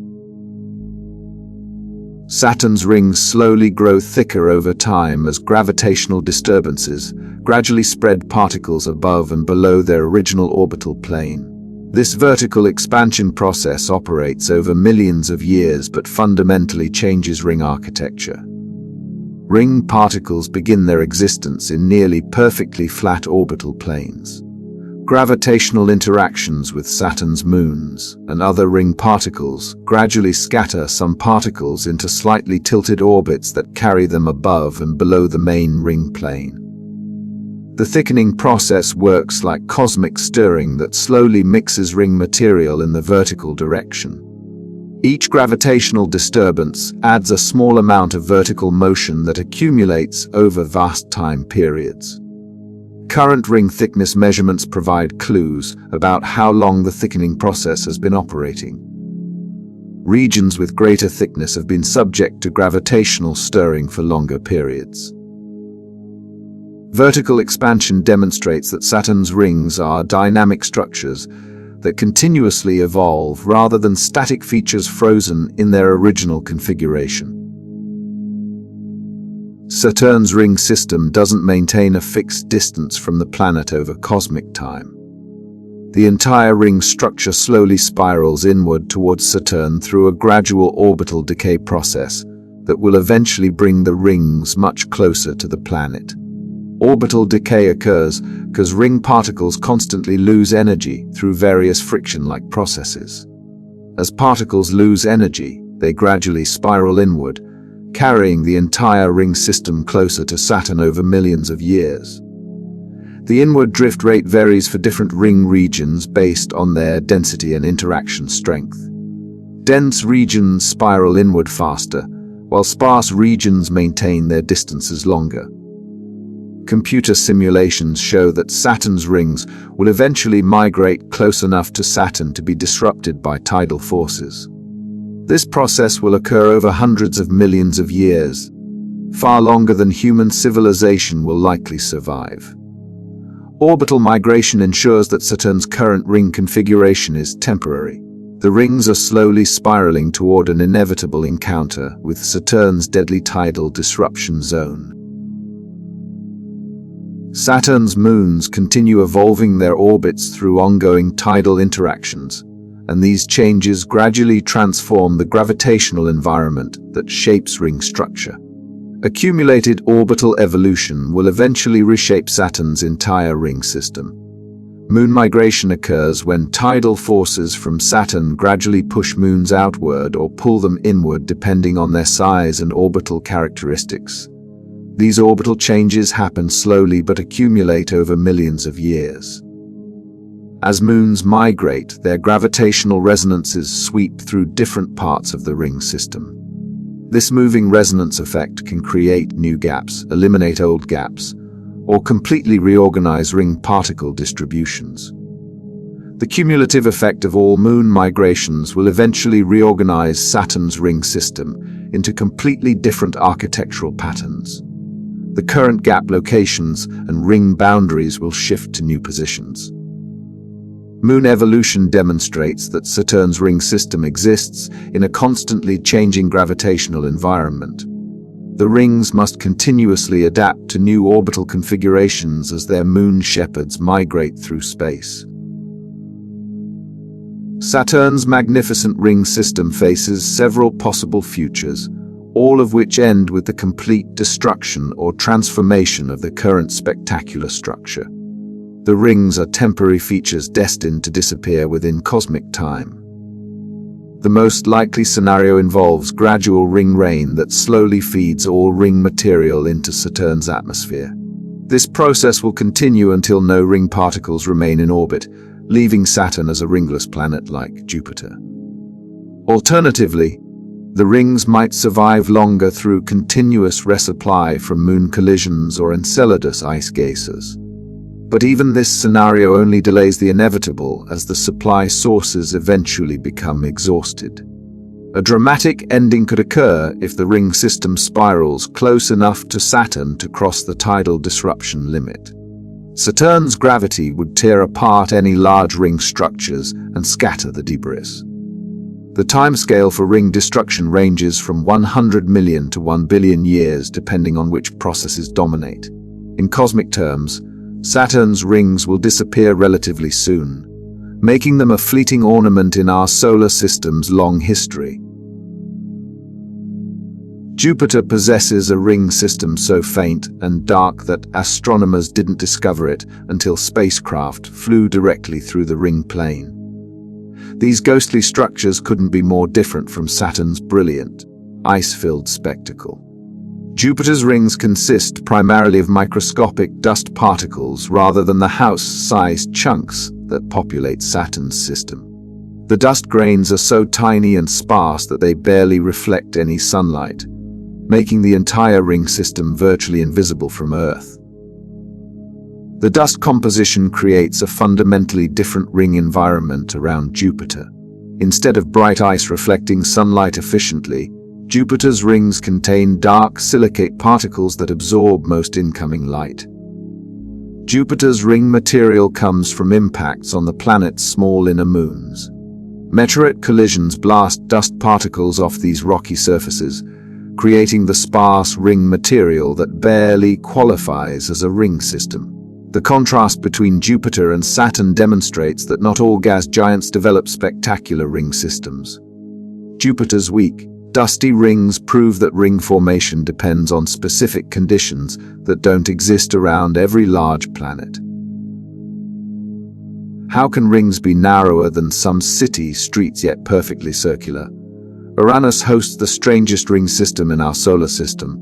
Saturn's rings slowly grow thicker over time as gravitational disturbances gradually spread particles above and below their original orbital plane. This vertical expansion process operates over millions of years but fundamentally changes ring architecture. Ring particles begin their existence in nearly perfectly flat orbital planes. Gravitational interactions with Saturn's moons and other ring particles gradually scatter some particles into slightly tilted orbits that carry them above and below the main ring plane. The thickening process works like cosmic stirring that slowly mixes ring material in the vertical direction. Each gravitational disturbance adds a small amount of vertical motion that accumulates over vast time periods. Current ring thickness measurements provide clues about how long the thickening process has been operating. Regions with greater thickness have been subject to gravitational stirring for longer periods. Vertical expansion demonstrates that Saturn's rings are dynamic structures that continuously evolve rather than static features frozen in their original configuration. Saturn's ring system doesn't maintain a fixed distance from the planet over cosmic time. The entire ring structure slowly spirals inward towards Saturn through a gradual orbital decay process that will eventually bring the rings much closer to the planet. Orbital decay occurs because ring particles constantly lose energy through various friction-like processes. As particles lose energy, they gradually spiral inward, carrying the entire ring system closer to Saturn over millions of years. The inward drift rate varies for different ring regions based on their density and interaction strength. Dense regions spiral inward faster, while sparse regions maintain their distances longer. Computer simulations show that Saturn's rings will eventually migrate close enough to Saturn to be disrupted by tidal forces. This process will occur over hundreds of millions of years, far longer than human civilization will likely survive. Orbital migration ensures that Saturn's current ring configuration is temporary. The rings are slowly spiraling toward an inevitable encounter with Saturn's deadly tidal disruption zone. Saturn's moons continue evolving their orbits through ongoing tidal interactions, and these changes gradually transform the gravitational environment that shapes ring structure. Accumulated orbital evolution will eventually reshape Saturn's entire ring system. Moon migration occurs when tidal forces from Saturn gradually push moons outward or pull them inward depending on their size and orbital characteristics. These orbital changes happen slowly but accumulate over millions of years. As moons migrate, their gravitational resonances sweep through different parts of the ring system. This moving resonance effect can create new gaps, eliminate old gaps, or completely reorganize ring particle distributions. The cumulative effect of all moon migrations will eventually reorganize Saturn's ring system into completely different architectural patterns. The current gap locations and ring boundaries will shift to new positions. Moon evolution demonstrates that Saturn's ring system exists in a constantly changing gravitational environment. The rings must continuously adapt to new orbital configurations as their moon shepherds migrate through space. Saturn's magnificent ring system faces several possible futures, all of which end with the complete destruction or transformation of the current spectacular structure. The rings are temporary features destined to disappear within cosmic time. The most likely scenario involves gradual ring rain that slowly feeds all ring material into Saturn's atmosphere. This process will continue until no ring particles remain in orbit, leaving Saturn as a ringless planet like Jupiter. Alternatively, the rings might survive longer through continuous resupply from moon collisions or Enceladus ice geysers. But even this scenario only delays the inevitable as the supply sources eventually become exhausted. A dramatic ending could occur if the ring system spirals close enough to Saturn to cross the tidal disruption limit. Saturn's gravity would tear apart any large ring structures and scatter the debris. The timescale for ring destruction ranges from 100 million to 1 billion years depending on which processes dominate. In cosmic terms, Saturn's rings will disappear relatively soon, making them a fleeting ornament in our solar system's long history. Jupiter possesses a ring system so faint and dark that astronomers didn't discover it until spacecraft flew directly through the ring plane. These ghostly structures couldn't be more different from Saturn's brilliant, ice-filled spectacle. Jupiter's rings consist primarily of microscopic dust particles rather than the house-sized chunks that populate Saturn's system. The dust grains are so tiny and sparse that they barely reflect any sunlight, making the entire ring system virtually invisible from Earth. The dust composition creates a fundamentally different ring environment around Jupiter. Instead of bright ice reflecting sunlight efficiently, Jupiter's rings contain dark silicate particles that absorb most incoming light. Jupiter's ring material comes from impacts on the planet's small inner moons. Meteorite collisions blast dust particles off these rocky surfaces, creating the sparse ring material that barely qualifies as a ring system. The contrast between Jupiter and Saturn demonstrates that not all gas giants develop spectacular ring systems. Jupiter's weak, dusty rings prove that ring formation depends on specific conditions that don't exist around every large planet. How can rings be narrower than some city streets yet perfectly circular? Uranus hosts the strangest ring system in our solar system,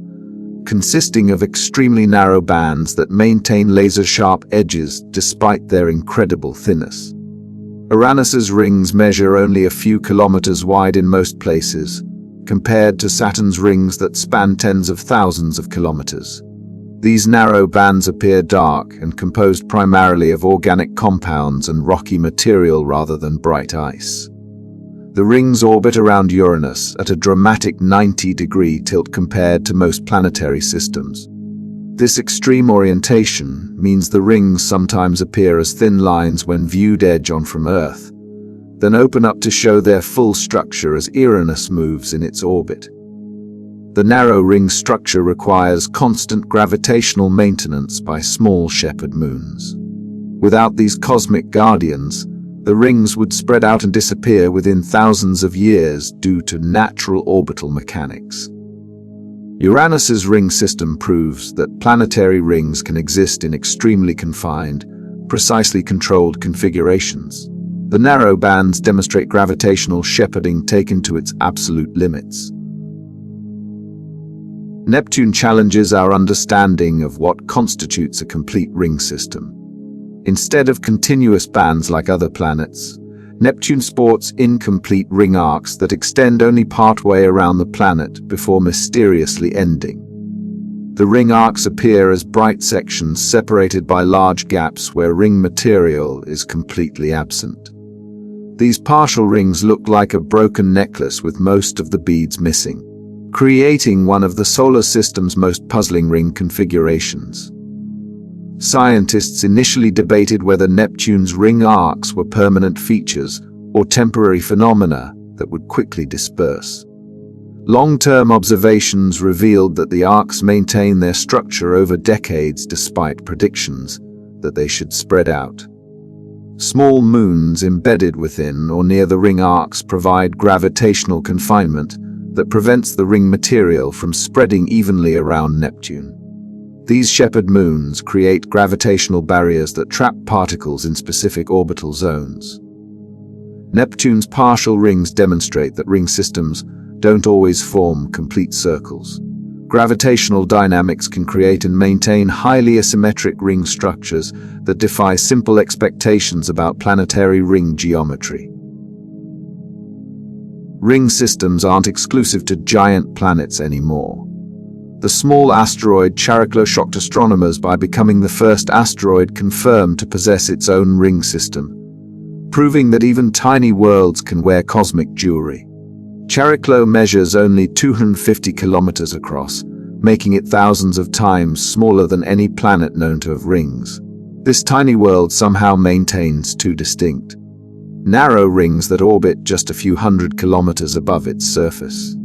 consisting of extremely narrow bands that maintain laser-sharp edges despite their incredible thinness. Uranus's rings measure only a few kilometers wide in most places, compared to Saturn's rings that span tens of thousands of kilometers. These narrow bands appear dark and composed primarily of organic compounds and rocky material rather than bright ice. The rings orbit around Uranus at a dramatic 90-degree tilt compared to most planetary systems. This extreme orientation means the rings sometimes appear as thin lines when viewed edge-on from Earth, then open up to show their full structure as Uranus moves in its orbit. The narrow ring structure requires constant gravitational maintenance by small shepherd moons. Without these cosmic guardians, the rings would spread out and disappear within thousands of years due to natural orbital mechanics. Uranus's ring system proves that planetary rings can exist in extremely confined, precisely controlled configurations. The narrow bands demonstrate gravitational shepherding taken to its absolute limits. Neptune challenges our understanding of what constitutes a complete ring system. Instead of continuous bands like other planets, Neptune sports incomplete ring arcs that extend only partway around the planet before mysteriously ending. The ring arcs appear as bright sections separated by large gaps where ring material is completely absent. These partial rings look like a broken necklace with most of the beads missing, creating one of the solar system's most puzzling ring configurations. Scientists initially debated whether Neptune's ring arcs were permanent features or temporary phenomena that would quickly disperse. Long-term observations revealed that the arcs maintain their structure over decades despite predictions that they should spread out. Small moons embedded within or near the ring arcs provide gravitational confinement that prevents the ring material from spreading evenly around Neptune. These shepherd moons create gravitational barriers that trap particles in specific orbital zones. Neptune's partial rings demonstrate that ring systems don't always form complete circles. Gravitational dynamics can create and maintain highly asymmetric ring structures that defy simple expectations about planetary ring geometry. Ring systems aren't exclusive to giant planets anymore. The small asteroid Chariklo shocked astronomers by becoming the first asteroid confirmed to possess its own ring system, proving that even tiny worlds can wear cosmic jewelry. Chariklo measures only 250 kilometers across, making it thousands of times smaller than any planet known to have rings. This tiny world somehow maintains two distinct, narrow rings that orbit just a few hundred kilometers above its surface.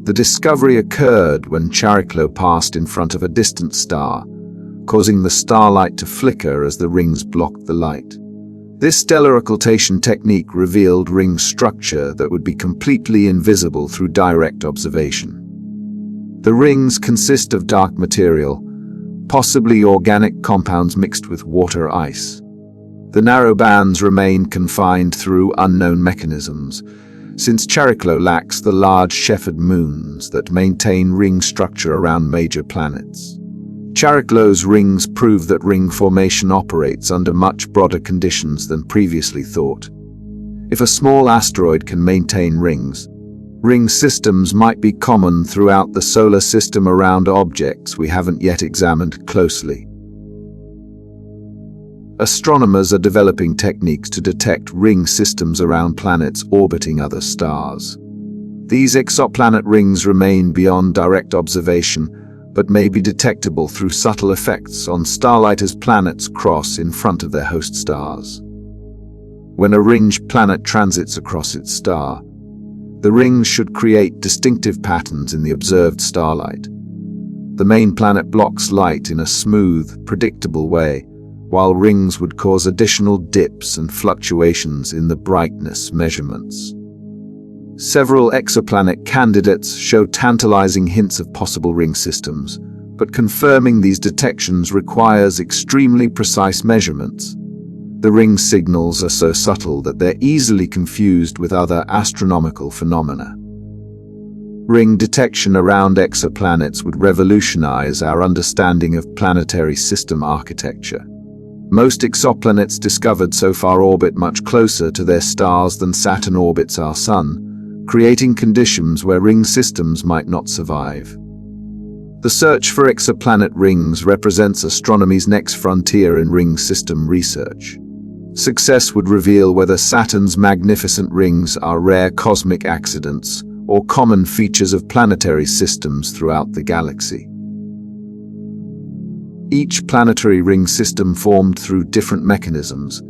The discovery occurred when Chariklo passed in front of a distant star, causing the starlight to flicker as the rings blocked the light. This stellar occultation technique revealed ring structure that would be completely invisible through direct observation. The rings consist of dark material, possibly organic compounds mixed with water ice. The narrow bands remain confined through unknown mechanisms, since Chariklo lacks the large Shepherd moons that maintain ring structure around major planets. Chariklo's rings prove that ring formation operates under much broader conditions than previously thought. If a small asteroid can maintain rings, ring systems might be common throughout the solar system around objects we haven't yet examined closely. Astronomers are developing techniques to detect ring systems around planets orbiting other stars. These exoplanet rings remain beyond direct observation, but may be detectable through subtle effects on starlight as planets cross in front of their host stars. When a ringed planet transits across its star, the rings should create distinctive patterns in the observed starlight. The main planet blocks light in a smooth, predictable way, while rings would cause additional dips and fluctuations in the brightness measurements. Several exoplanet candidates show tantalizing hints of possible ring systems, but confirming these detections requires extremely precise measurements. The ring signals are so subtle that they're easily confused with other astronomical phenomena. Ring detection around exoplanets would revolutionize our understanding of planetary system architecture. Most exoplanets discovered so far orbit much closer to their stars than Saturn orbits our Sun, creating conditions where ring systems might not survive. The search for exoplanet rings represents astronomy's next frontier in ring system research. Success would reveal whether Saturn's magnificent rings are rare cosmic accidents or common features of planetary systems throughout the galaxy. Each planetary ring system formed through different mechanisms,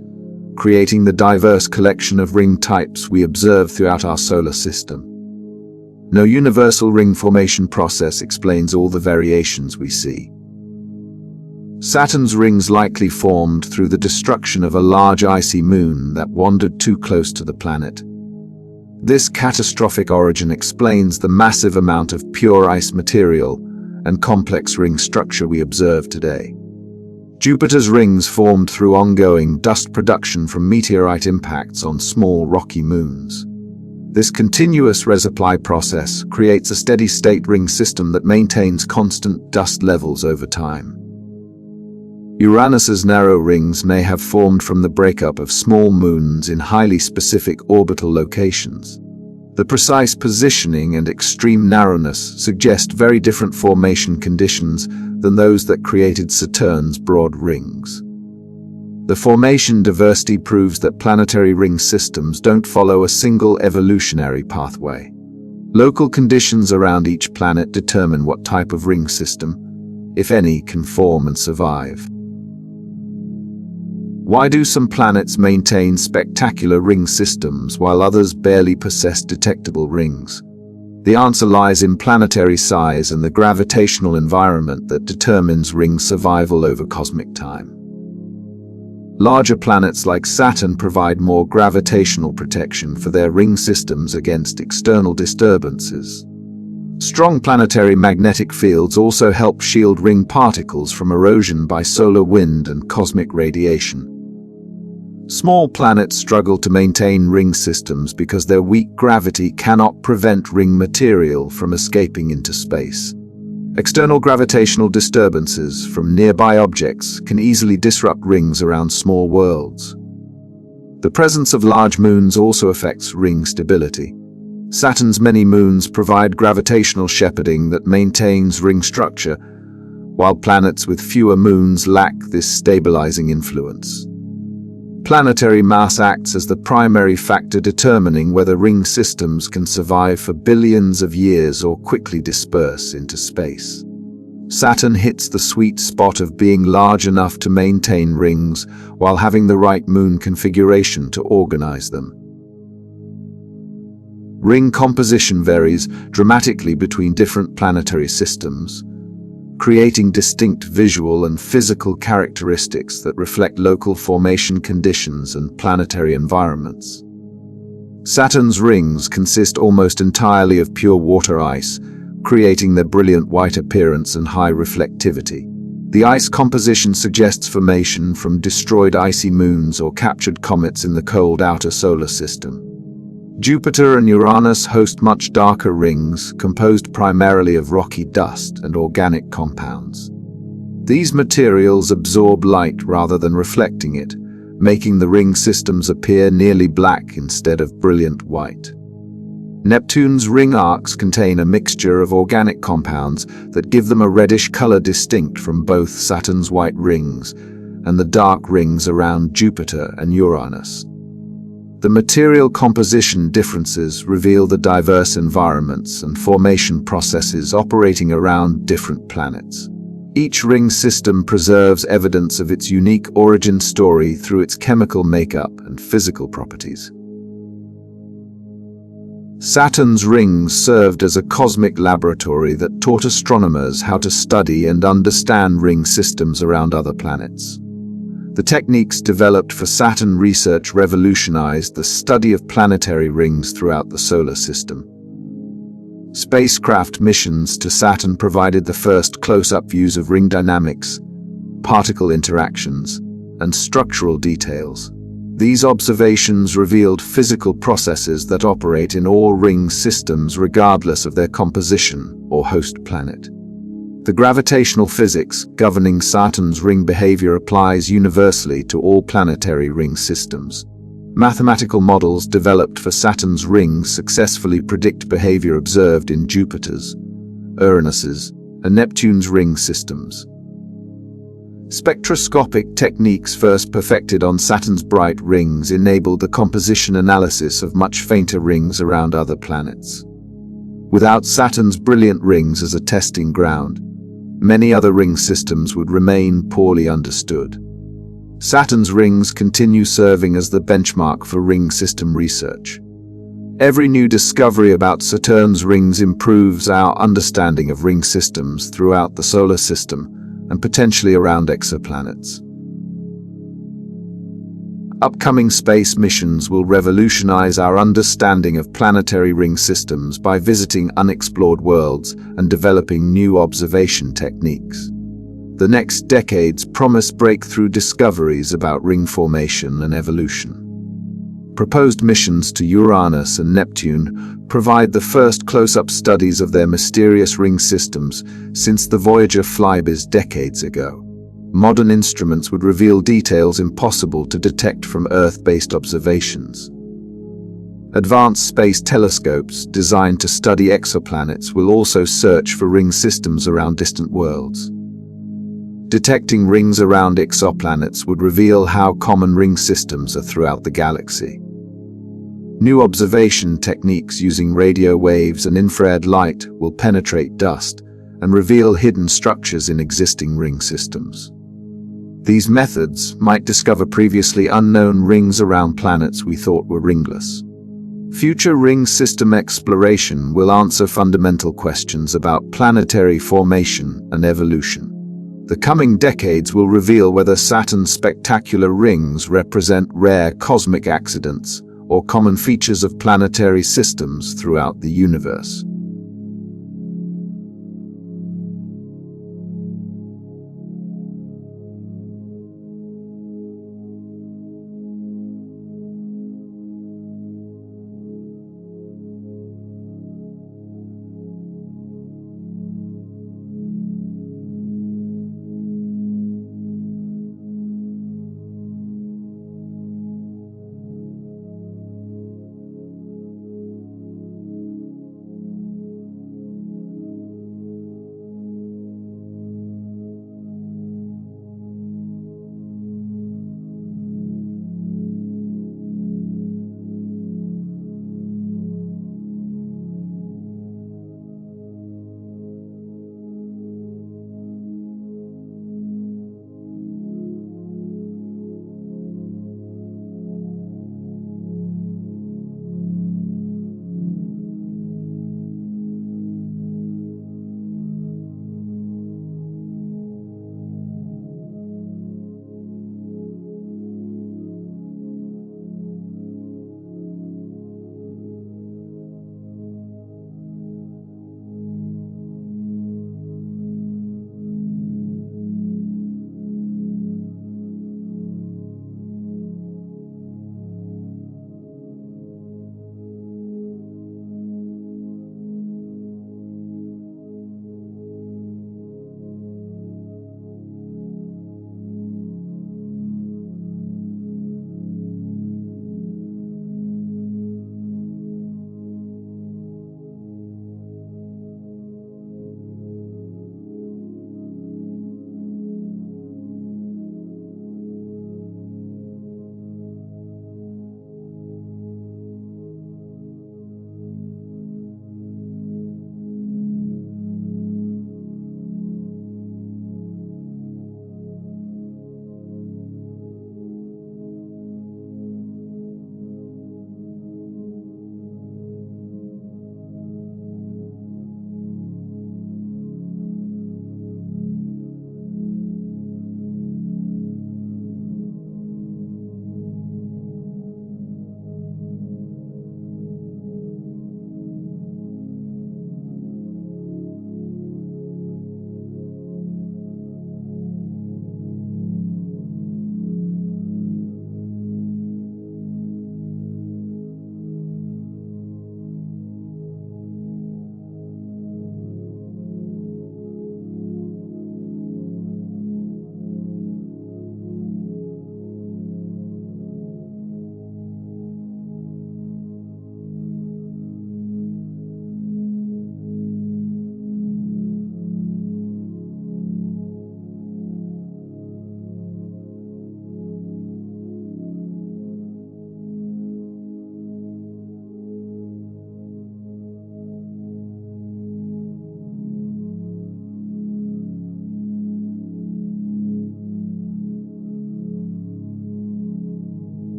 creating the diverse collection of ring types we observe throughout our solar system. No universal ring formation process explains all the variations we see. Saturn's rings likely formed through the destruction of a large icy moon that wandered too close to the planet. This catastrophic origin explains the massive amount of pure ice material and complex ring structure we observe today. Jupiter's rings formed through ongoing dust production from meteorite impacts on small rocky moons. This continuous resupply process creates a steady-state ring system that maintains constant dust levels over time. Uranus's narrow rings may have formed from the breakup of small moons in highly specific orbital locations. The precise positioning and extreme narrowness suggest very different formation conditions than those that created Saturn's broad rings. The formation diversity proves that planetary ring systems don't follow a single evolutionary pathway. Local conditions around each planet determine what type of ring system, if any, can form and survive. Why do some planets maintain spectacular ring systems while others barely possess detectable rings? The answer lies in planetary size and the gravitational environment that determines ring survival over cosmic time. Larger planets like Saturn provide more gravitational protection for their ring systems against external disturbances. Strong planetary magnetic fields also help shield ring particles from erosion by solar wind and cosmic radiation. Small planets struggle to maintain ring systems because their weak gravity cannot prevent ring material from escaping into space. External gravitational disturbances from nearby objects can easily disrupt rings around small worlds. The presence of large moons also affects ring stability. Saturn's many moons provide gravitational shepherding that maintains ring structure, while planets with fewer moons lack this stabilizing influence. Planetary mass acts as the primary factor determining whether ring systems can survive for billions of years or quickly disperse into space. Saturn hits the sweet spot of being large enough to maintain rings while having the right moon configuration to organize them. Ring composition varies dramatically between different planetary systems, creating distinct visual and physical characteristics that reflect local formation conditions and planetary environments. Saturn's rings consist almost entirely of pure water ice, creating their brilliant white appearance and high reflectivity. The ice composition suggests formation from destroyed icy moons or captured comets in the cold outer solar system. Jupiter and Uranus host much darker rings, composed primarily of rocky dust and organic compounds. These materials absorb light rather than reflecting it, making the ring systems appear nearly black instead of brilliant white. Neptune's ring arcs contain a mixture of organic compounds that give them a reddish color distinct from both Saturn's white rings and the dark rings around Jupiter and Uranus. The material composition differences reveal the diverse environments and formation processes operating around different planets. Each ring system preserves evidence of its unique origin story through its chemical makeup and physical properties. Saturn's rings served as a cosmic laboratory that taught astronomers how to study and understand ring systems around other planets. The techniques developed for Saturn research revolutionized the study of planetary rings throughout the solar system. Spacecraft missions to Saturn provided the first close-up views of ring dynamics, particle interactions, and structural details. These observations revealed physical processes that operate in all ring systems regardless of their composition or host planet. The gravitational physics governing Saturn's ring behavior applies universally to all planetary ring systems. Mathematical models developed for Saturn's rings successfully predict behavior observed in Jupiter's, Uranus's, and Neptune's ring systems. Spectroscopic techniques first perfected on Saturn's bright rings enabled the composition analysis of much fainter rings around other planets. Without Saturn's brilliant rings as a testing ground, many other ring systems would remain poorly understood. Saturn's rings continue serving as the benchmark for ring system research. Every new discovery about Saturn's rings improves our understanding of ring systems throughout the solar system and potentially around exoplanets. Upcoming space missions will revolutionize our understanding of planetary ring systems by visiting unexplored worlds and developing new observation techniques. The next decades promise breakthrough discoveries about ring formation and evolution. Proposed missions to Uranus and Neptune provide the first close-up studies of their mysterious ring systems since the Voyager flybys decades ago. Modern instruments would reveal details impossible to detect from Earth-based observations. Advanced space telescopes designed to study exoplanets will also search for ring systems around distant worlds. Detecting rings around exoplanets would reveal how common ring systems are throughout the galaxy. New observation techniques using radio waves and infrared light will penetrate dust and reveal hidden structures in existing ring systems. These methods might discover previously unknown rings around planets we thought were ringless. Future ring system exploration will answer fundamental questions about planetary formation and evolution. The coming decades will reveal whether Saturn's spectacular rings represent rare cosmic accidents or common features of planetary systems throughout the universe.